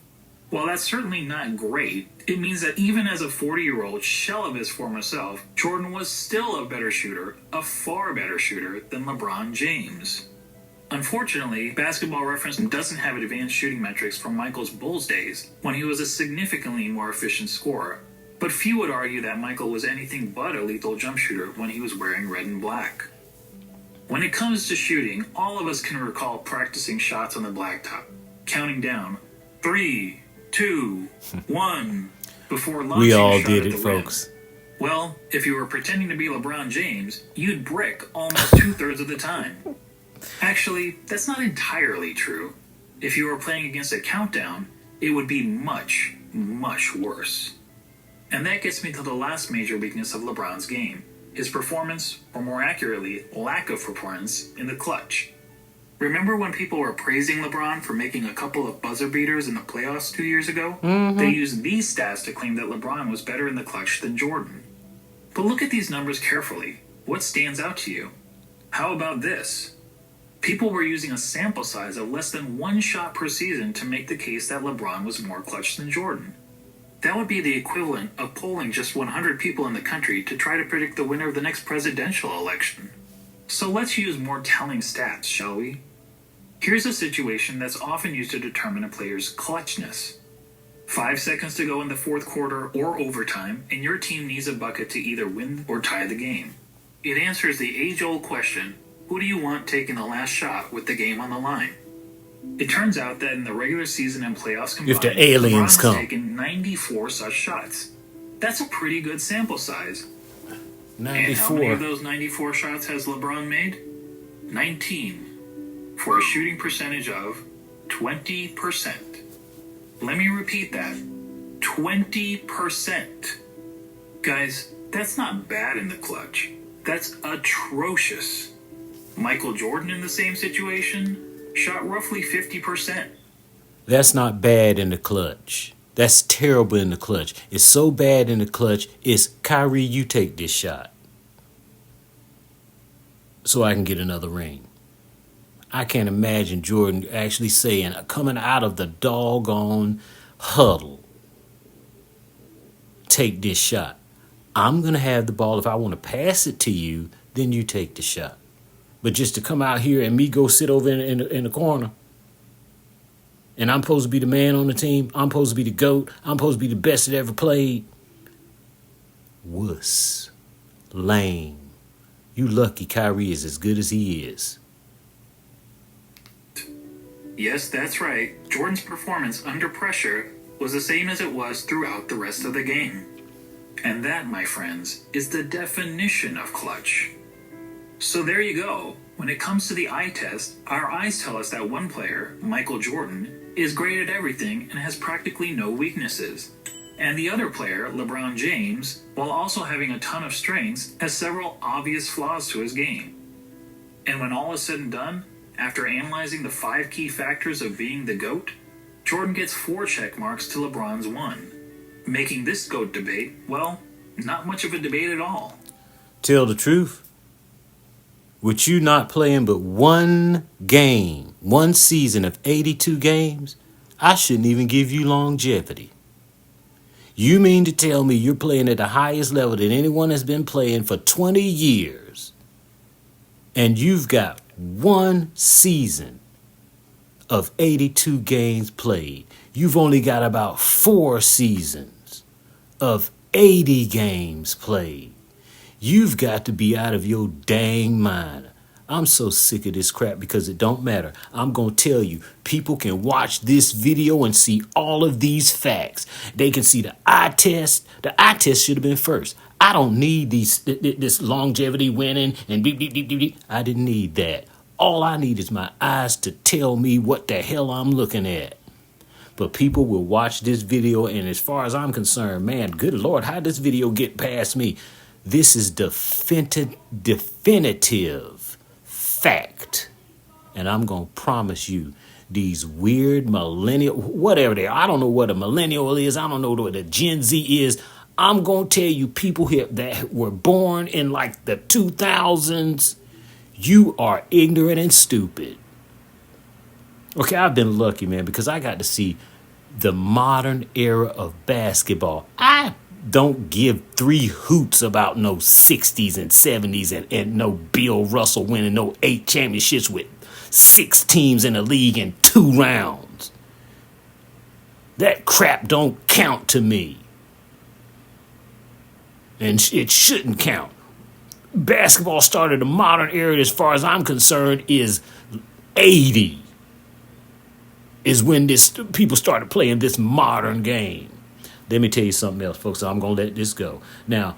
While that's certainly not great, it means that even as a 40-year-old shell of his former self, Jordan was still a better shooter, a far better shooter than LeBron James. Unfortunately, Basketball Reference doesn't have advanced shooting metrics from Michael's Bulls days, when he was a significantly more efficient scorer. But few would argue that Michael was anything but a lethal jump shooter when he was wearing red and black. When it comes to shooting, all of us can recall practicing shots on the blacktop, counting down 3, 2, 1 before launching We all a shot did at it, the folks. rim. Well, if you were pretending to be LeBron James, you'd brick almost 2/3 of the time. Actually, that's not entirely true. If you were playing against a countdown, it would be much, much worse. And that gets me to the last major weakness of LeBron's game, his performance, or more accurately, lack of performance, in the clutch. Remember when people were praising LeBron for making a couple of buzzer beaters in the playoffs 2 years ago? They used these stats to claim that LeBron was better in the clutch than Jordan. But look at these numbers carefully. What stands out to you? How about this? People were using a sample size of less than 1 shot per season to make the case that LeBron was more clutch than Jordan. That would be the equivalent of polling just 100 people in the country to try to predict the winner of the next presidential election. So let's use more telling stats, shall we? Here's a situation that's often used to determine a player's clutchness. 5 seconds to go in the fourth quarter or overtime, and your team needs a bucket to either win or tie the game. It answers the age-old question, who do you want taking the last shot with the game on the line? It turns out that in the regular season and playoffs combined, If the aliens LeBron come. has taken 94 such shots. That's a pretty good sample size. And how many 94. of those 94 shots has LeBron made? 19. For a shooting percentage of 20%. Let me repeat that. 20%. Guys, that's not bad in the clutch. That's atrocious. Michael Jordan in the same situation shot roughly 50%. That's not bad in the clutch. That's terrible in the clutch. It's so bad in the clutch, it's Kyrie, you take this shot so I can get another ring. I can't imagine Jordan actually saying, coming out of the doggone huddle, take this shot. I'm going to have the ball. If I want to pass it to you, then you take the shot. But just to come out here and me go sit over in the corner, and I'm supposed to be the man on the team, I'm supposed to be the GOAT, I'm supposed to be the best that ever played. Wuss. Lame. You lucky Kyrie is as good as he is. Yes, that's right. Jordan's performance under pressure was the same as it was throughout the rest of the game. And that, my friends, is the definition of clutch. So there you go. When it comes to the eye test, our eyes tell us that one player, Michael Jordan, is great at everything and has practically no weaknesses. And the other player, LeBron James, while also having a ton of strengths, has several obvious flaws to his game. And when all is said and done, after analyzing the 5 key factors of being the GOAT, Jordan gets 4 check marks to LeBron's 1, making this GOAT debate, well, not much of a debate at all. Tell the truth. With you not playing but one game, one season of 82 games, I shouldn't even give you longevity. You mean to tell me you're playing at the highest level that anyone has been playing for 20 years, and you've got one season of 82 games played? You've only got about 4 seasons of 80 games played. You've got to be out of your dang mind. I'm so sick of this crap because it don't matter. I'm going to tell you, people can watch this video and see all of these facts. They can see the eye test. The eye test should have been first. I don't need this longevity winning and beep, beep, beep, beep, beep. I didn't need that. All I need is my eyes to tell me what the hell I'm looking at. But people will watch this video, and as far as I'm concerned, man, good Lord, how did this video get past me? This is definitive fact. And I'm going to promise you, these weird millennial, whatever they are, I don't know what a millennial is, I don't know what a Gen Z is. I'm going to tell you, people here that were born in like the 2000s, you are ignorant and stupid. Okay, I've been lucky, man, because I got to see the modern era of basketball. I don't give 3 hoots about no 60s and 70s and no Bill Russell winning no 8 championships with 6 teams in the league in 2 rounds. That crap don't count to me. And it shouldn't count. Basketball started the modern era, as far as I'm concerned, is 80. Is when people started playing this modern game. Let me tell you something else, folks. I'm going to let this go. Now,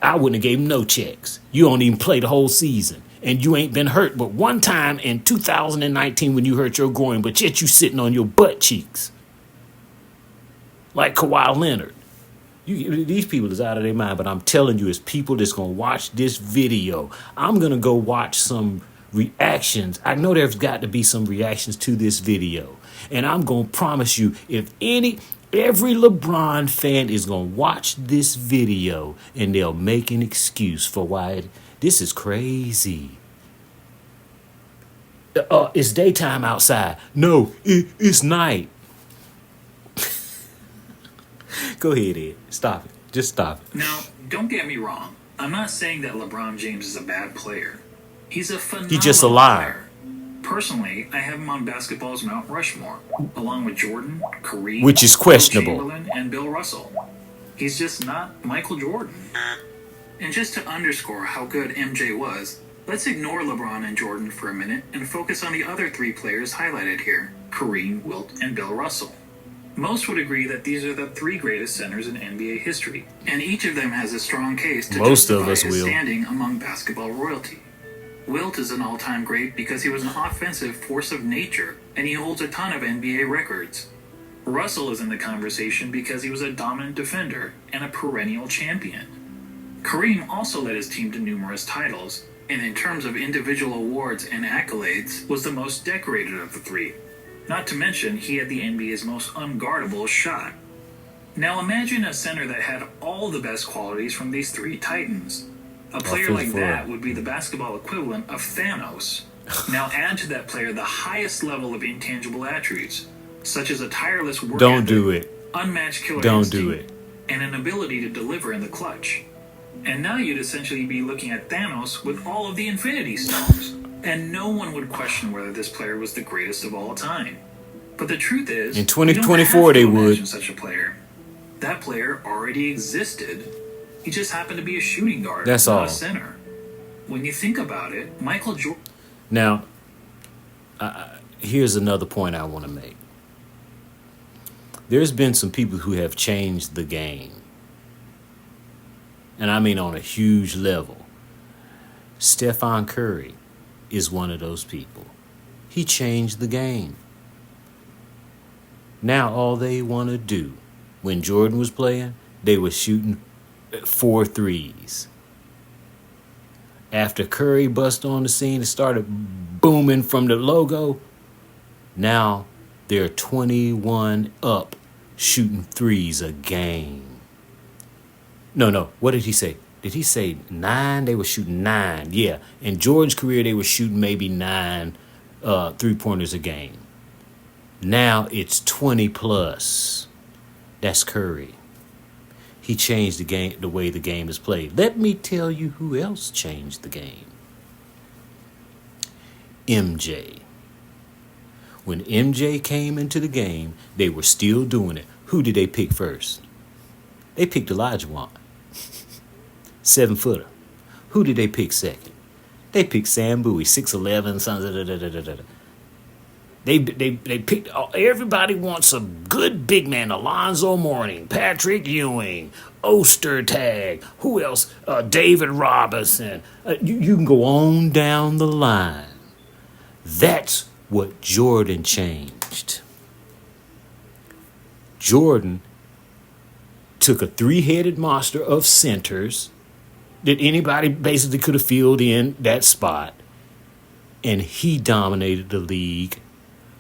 I wouldn't have gave him no checks. You don't even play the whole season. And you ain't been hurt but one time in 2019 when you hurt your groin, but yet you sitting on your butt cheeks. Like Kawhi Leonard. These people is out of their mind, but I'm telling you, it's people that's going to watch this video. I'm going to go watch some reactions. I know there's got to be some reactions to this video. And I'm going to promise you, every LeBron fan is going to watch this video and they'll make an excuse for why this is crazy. It's daytime outside. No, it's night. Go ahead, Ed. Stop it. Just stop it. Now, don't get me wrong. I'm not saying that LeBron James is a bad player. He's a phenomenal He's just a liar. player. Personally, I have him on basketball's Mount Rushmore, along with Jordan, Kareem, Which is questionable. Wilt Chamberlain, and Bill Russell. He's just not Michael Jordan. And just to underscore how good MJ was, let's ignore LeBron and Jordan for a minute and focus on the other 3 players highlighted here, Kareem, Wilt, and Bill Russell. Most would agree that these are the 3 greatest centers in NBA history, and each of them has a strong case to justify his standing among basketball royalty. Wilt is an all-time great because he was an offensive force of nature, and he holds a ton of NBA records. Russell is in the conversation because he was a dominant defender and a perennial champion. Kareem also led his team to numerous titles, and in terms of individual awards and accolades, was the most decorated of the 3. Not to mention, he had the NBA's most unguardable shot. Now imagine a center that had all the best qualities from these 3 titans. A player like that would be the basketball equivalent of Thanos. Now add to that player the highest level of intangible attributes, such as a tireless work ethic, unmatched killer instinct, and an ability to deliver in the clutch. And now you'd essentially be looking at Thanos with all of the Infinity Stones. And no one would question whether this player was the greatest of all time. But the truth is, in 2024 they would. Such a player. That player already existed. He just happened to be a shooting guard, not a center. When you think about it, Michael Jordan... Now, here's another point I want to make. There's been some people who have changed the game. And I mean on a huge level. Stephen Curry is one of those people. He changed the game. Now all they want to do when Jordan was playing, they were shooting 4 threes. After Curry bust on the scene and started booming from the logo, now they're 21 up shooting threes a game. No. What did he say? Did he say 9? They were shooting 9. Yeah. In Jordan's career, they were shooting maybe 9 3-pointers a game. Now it's 20 plus. That's Curry. He changed the game, the way the game is played. Let me tell you who else changed the game. MJ. When MJ came into the game, they were still doing it. Who did they pick first? They picked Olajuwon. 7-footer. Who did they pick second? They picked Sam Bowie, 6'11", something. They picked. Everybody wants a good big man. Alonzo Mourning, Patrick Ewing, Ostertag. Who else? David Robinson. You can go on down the line. That's what Jordan changed. Jordan took a 3-headed monster of centers that anybody basically could have filled in that spot, and he dominated the league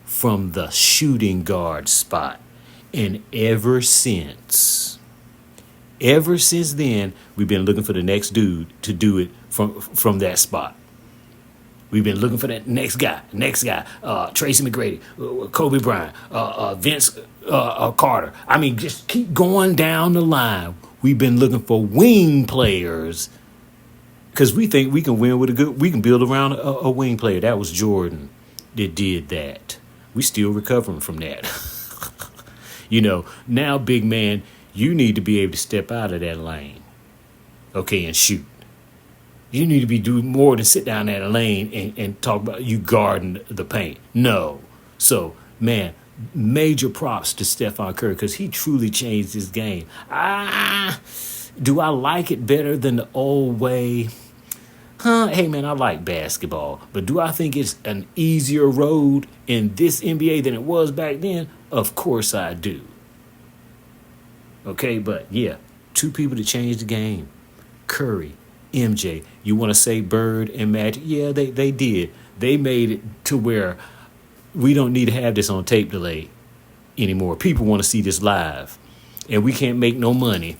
from the shooting guard spot. And ever since then, we've been looking for the next dude to do it from that spot. We've been looking for that next guy, Tracy McGrady, Kobe Bryant, Vince Carter. I mean, just keep going down the line. We've been looking for wing players because we think we can win with we can build around a wing player. That was Jordan that did that. We still recovering from that. Now, big man, you need to be able to step out of that lane, okay, and shoot. You need to be doing more than sit down in that lane and talk about you guarding the paint. No. So, man, major props to Stephen Curry because he truly changed his game. Do I like it better than the old way? Hey, man, I like basketball. But do I think it's an easier road in this NBA than it was back then? Of course I do. Okay, but yeah, 2 people that changed the game. Curry, MJ. You want to say Bird and Magic? Yeah, they did. They made it to where we don't need to have this on tape delay anymore. People want to see this live. And we can't make no money,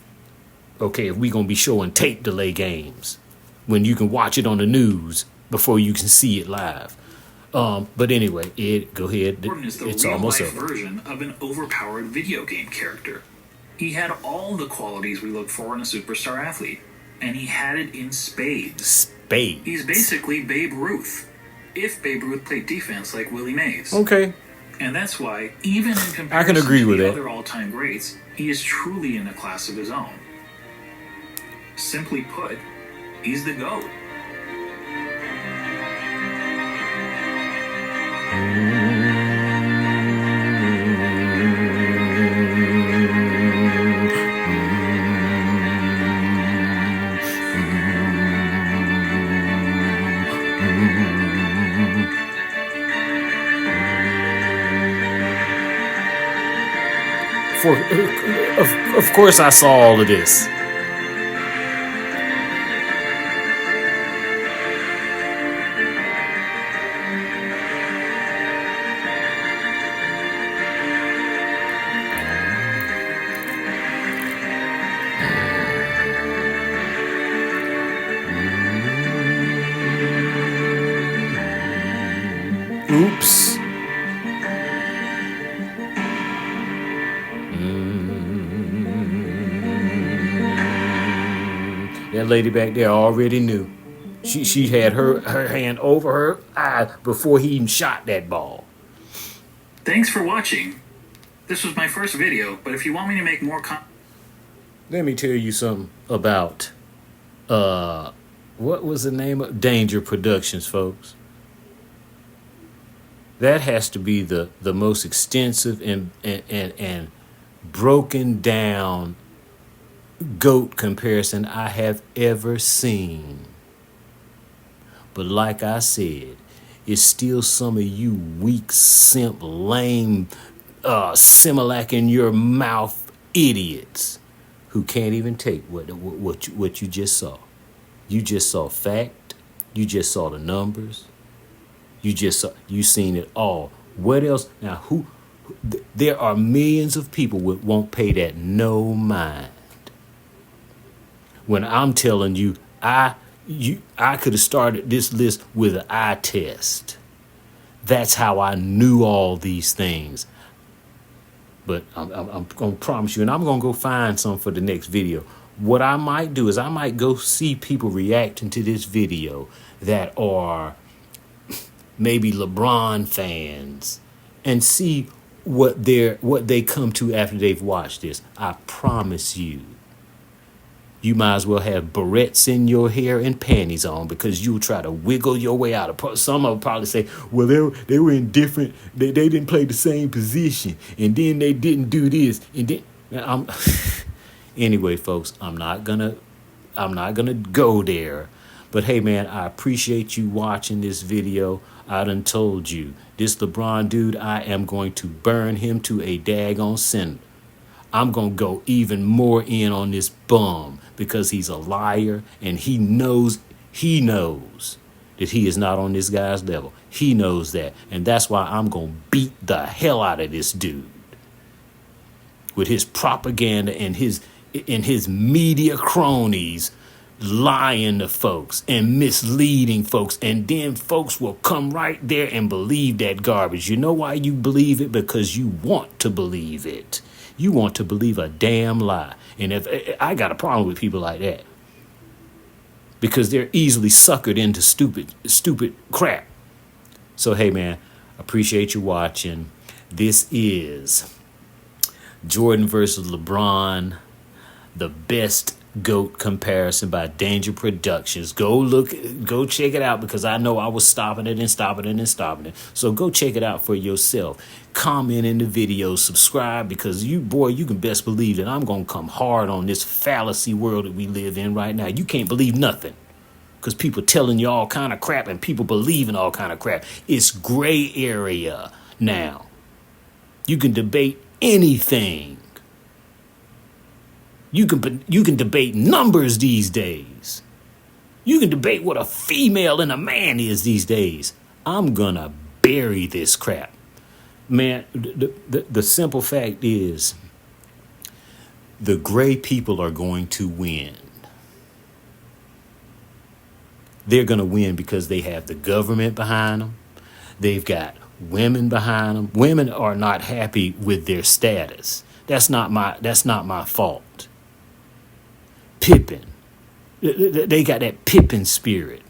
okay, if we're going to be showing tape delay games when you can watch it on the news before you can see it live. But anyway, Ed, go ahead. Jordan is the It's real almost life over. version of an overpowered video game character. He had all the qualities we look for in a superstar athlete, and he had it in spades. He's basically Babe Ruth, if Babe Ruth played defense like Willie Mays. Okay. And that's why, even in comparison I can agree to with the that. other all-time greats, he is truly in a class of his own. Simply put, he's the GOAT. Of course I saw all of this. Oops. That lady back there already knew. She had her hand over her eye before he even shot that ball. Thanks for watching. This was my first video, but if you want me to make more Let me tell you something about what was the name of DangerProductions, folks. That has to be the most extensive and broken down GOAT comparison I have ever seen. But like I said, it's still some of you weak, simp, lame, Similac in your mouth idiots who can't even take what you just saw. You just saw fact. You just saw the numbers. You seen it all. What else? Now, there are millions of people who won't pay that no mind. When I'm telling you, I could have started this list with an eye test. That's how I knew all these things. But I'm going to promise you, and I'm going to go find some for the next video. What I might do is I might go see people reacting to this video that are maybe LeBron fans and see what they come to after they've watched this. I promise you. You might as well have barrettes in your hair and panties on, because you'll try to wiggle your way out of. Some will probably say, well, they were in different, they didn't play the same position, and then they didn't do this, and then anyway, folks, I'm not gonna go there. But hey, man, I appreciate you watching this video. I done told you, this LeBron dude, I am going to burn him to a daggone cinder. I'm going to go even more in on this bum, because he's a liar, and he knows that he is not on this guy's level. He knows that. And that's why I'm going to beat the hell out of this dude with his propaganda and his media cronies lying to folks and misleading folks. And then folks will come right there and believe that garbage. You know why you believe it? Because you want to believe it. You want to believe a damn lie. And if I got a problem with people like that, because they're easily suckered into stupid crap. So, hey, man, appreciate you watching. This is Jordan versus LeBron, the best GOAT comparison by DangerProductions. Go check it out, because I know I was stopping it. So go check it out for yourself. Comment in the video, subscribe, because you can best believe that I'm going to come hard on this fallacy world that we live in right now. You can't believe nothing, because people telling you all kind of crap and people believing all kind of crap. It's gray area now. You can debate anything. You can debate numbers these days. You can debate what a female and a man is these days. I'm gonna bury this crap. Man, the simple fact is, the gray people are going to win. They're gonna win because they have the government behind them. They've got women behind them. Women are not happy with their status. That's not my fault. Pippin. They got that Pippin spirit.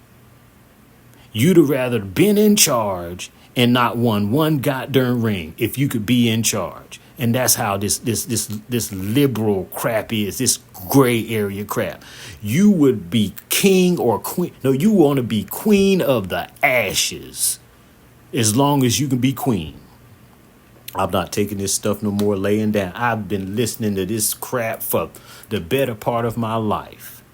You'd have rather been in charge and not won one goddamn ring if you could be in charge. And that's how this liberal crap is, this gray area crap. You would be king or queen. No, you want to be queen of the ashes as long as you can be queen. I'm not taking this stuff no more laying down. I've been listening to this crap for the better part of my life.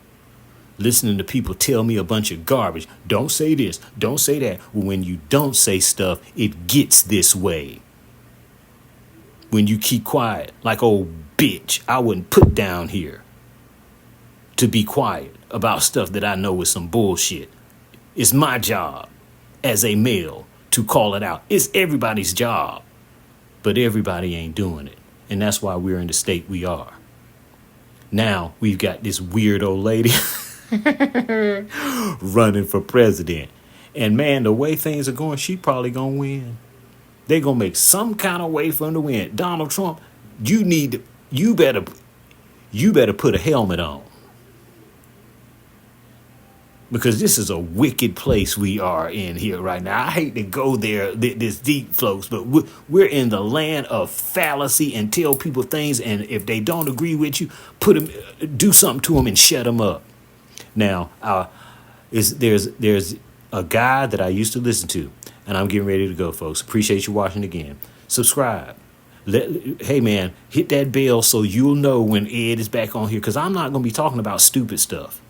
Listening to people tell me a bunch of garbage. Don't say this, don't say that. When you don't say stuff, it gets this way. When you keep quiet, like old bitch, I wouldn't put down here to be quiet about stuff that I know is some bullshit. It's my job as a male to call it out. It's everybody's job. But everybody ain't doing it. And that's why we're in the state we are. Now we've got this weird old lady running for president. And man, the way things are going, she probably gonna win. They're gonna make some kind of way for him to win. Donald Trump, you better put a helmet on. Because this is a wicked place we are in here right now. I hate to go there this deep, folks, but we're in the land of fallacy and tell people things, and if they don't agree with you, do something to them and shut them up. Now, there's a guy that I used to listen to, and I'm getting ready to go, folks. Appreciate you watching again. Subscribe. Hey, man, hit that bell so you'll know when Ed is back on here, because I'm not going to be talking about stupid stuff.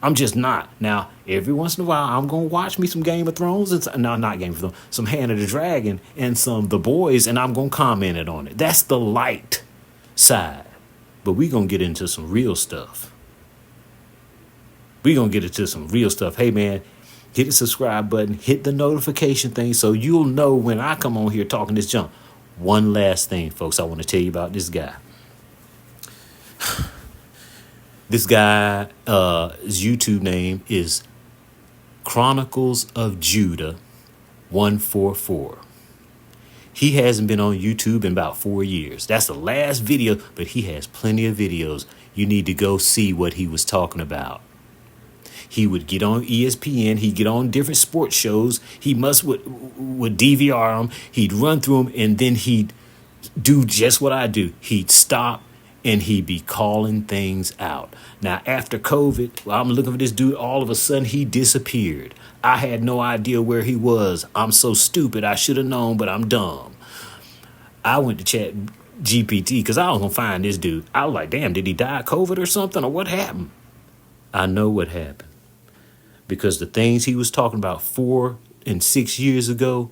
I'm just not. Now, every once in a while, I'm going to watch me some Game of Thrones. Not Game of Thrones. Some Hand of the Dragon and some The Boys, and I'm going to comment on it. That's the light. side. But we going to get into some real stuff. We going to get into some real stuff. Hey, man, hit the subscribe button. Hit the notification thing so you'll know when I come on here talking this junk. One last thing, folks, I want to tell you about this guy. This guy's YouTube name is Chronicles of Judah 144. He hasn't been on YouTube in about 4 years. That's the last video, but he has plenty of videos. You need to go see what he was talking about. He would get on ESPN. He'd get on different sports shows. He would DVR them. He'd run through them, and then he'd do just what I do. He'd stop, and he'd be calling things out. Now, after COVID, I'm looking for this dude. All of a sudden, he disappeared. I had no idea where he was. I'm so stupid. I should have known, but I'm dumb. I went to chat GPT because I was going to find this dude. I was like, damn, did he die of COVID or something, or what happened? I know what happened. Because the things he was talking about 4 and 6 years ago,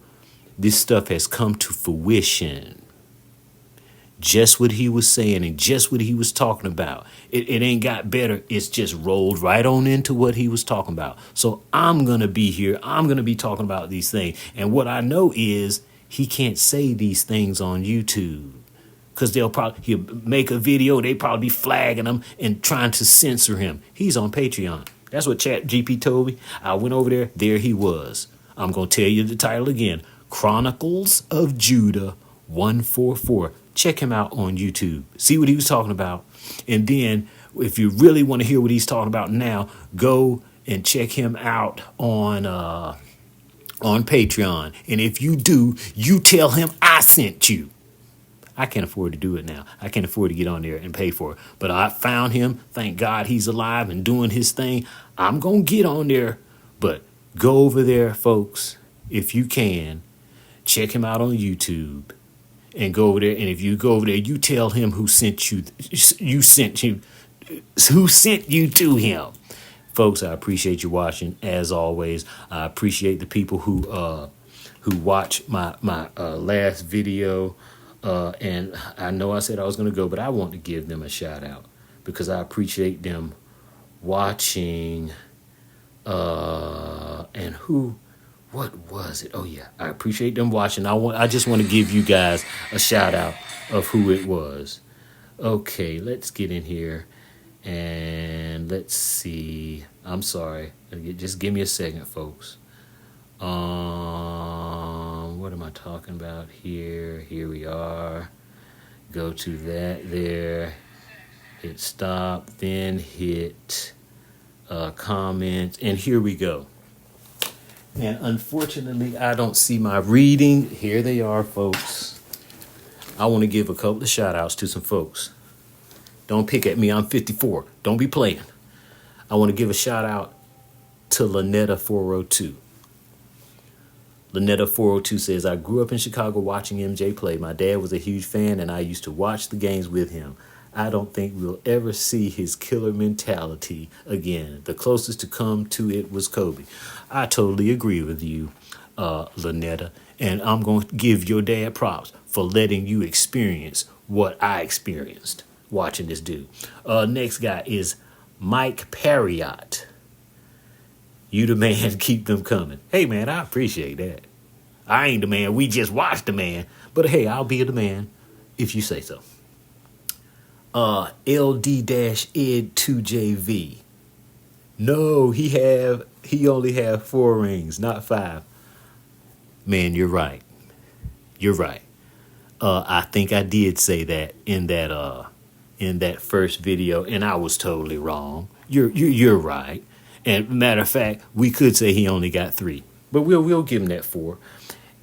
this stuff has come to fruition. Just what he was saying and just what he was talking about. It ain't got better. It's just rolled right on into what he was talking about. So I'm going to be here. I'm going to be talking about these things. And what I know is he can't say these things on YouTube. Because he'll make a video. They probably be flagging him and trying to censor him. He's on Patreon. That's what ChatGPT told me. I went over there. There he was. I'm going to tell you the title again. Chronicles of Judah 144. Check him out on YouTube. See what he was talking about. And then if you really want to hear what he's talking about now, go and check him out on Patreon. And if you do, you tell him I sent you. I can't afford to do it now. I can't afford to get on there and pay for it. But I found him. Thank God he's alive and doing his thing. I'm going to get on there. But go over there, folks, if you can. Check him out on YouTube. And go over there. And if you go over there, you tell him who sent you to him. Folks, I appreciate you watching. As always, I appreciate the people who watch my last video. And I know I said I was going to go, but I want to give them a shout out because I appreciate them watching. And what was it? Oh yeah, I appreciate them watching. I just want to give you guys a shout out of who it was. Okay, let's get in here and let's see. I'm sorry. Just give me a second, folks. What am I talking about here? Here we are. Go to that there. Hit stop. Then hit comments. And here we go. And unfortunately, I don't see my reading. Here they are, folks. I want to give a couple of shout outs to some folks. Don't pick at me. I'm 54. Don't be playing. I want to give a shout out to Lynetta402. Lynetta402 says, I grew up in Chicago watching MJ play. My dad was a huge fan, and I used to watch the games with him. I don't think we'll ever see his killer mentality again. The closest to come to it was Kobe. I totally agree with you, Lynetta, and I'm going to give your dad props for letting you experience what I experienced watching this dude. Next guy is Mike Parriott. You the man, keep them coming. Hey, man, I appreciate that. I ain't the man. We just watched the man. But, hey, I'll be the man if you say so. LD-Ed2JV. No, he only have 4 rings, not 5. Man, you're right. You're right. I think I did say that in that first video, and I was totally wrong. You're right. And matter of fact, we could say he only got 3, but we'll give him that 4.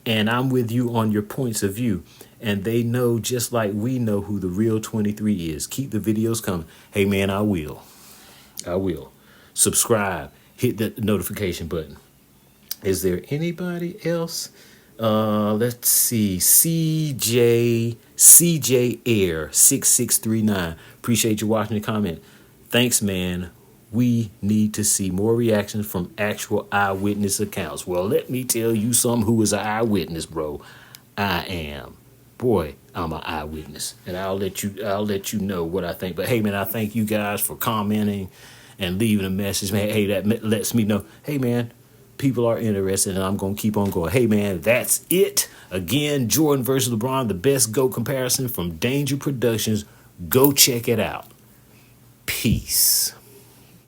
And I'm with you on your points of view. And they know just like we know who the real 23 is. Keep the videos coming. Hey, man, I will. Subscribe. Hit the notification button. Is there anybody else? Let's see. CJ Air 6639. Appreciate you watching the comment. Thanks, man. We need to see more reactions from actual eyewitness accounts. Well, let me tell you some who is an eyewitness, bro. I am. boy, I'm an eyewitness, and I'll let you know what I think. But hey, man, I thank you guys for commenting and leaving a message, man. Hey, that lets me know, hey, man, people are interested, and I'm going to keep on going. Hey, man, that's it. Again, Jordan versus LeBron, the best GOAT comparison from Danger Productions. Go check it out. Peace.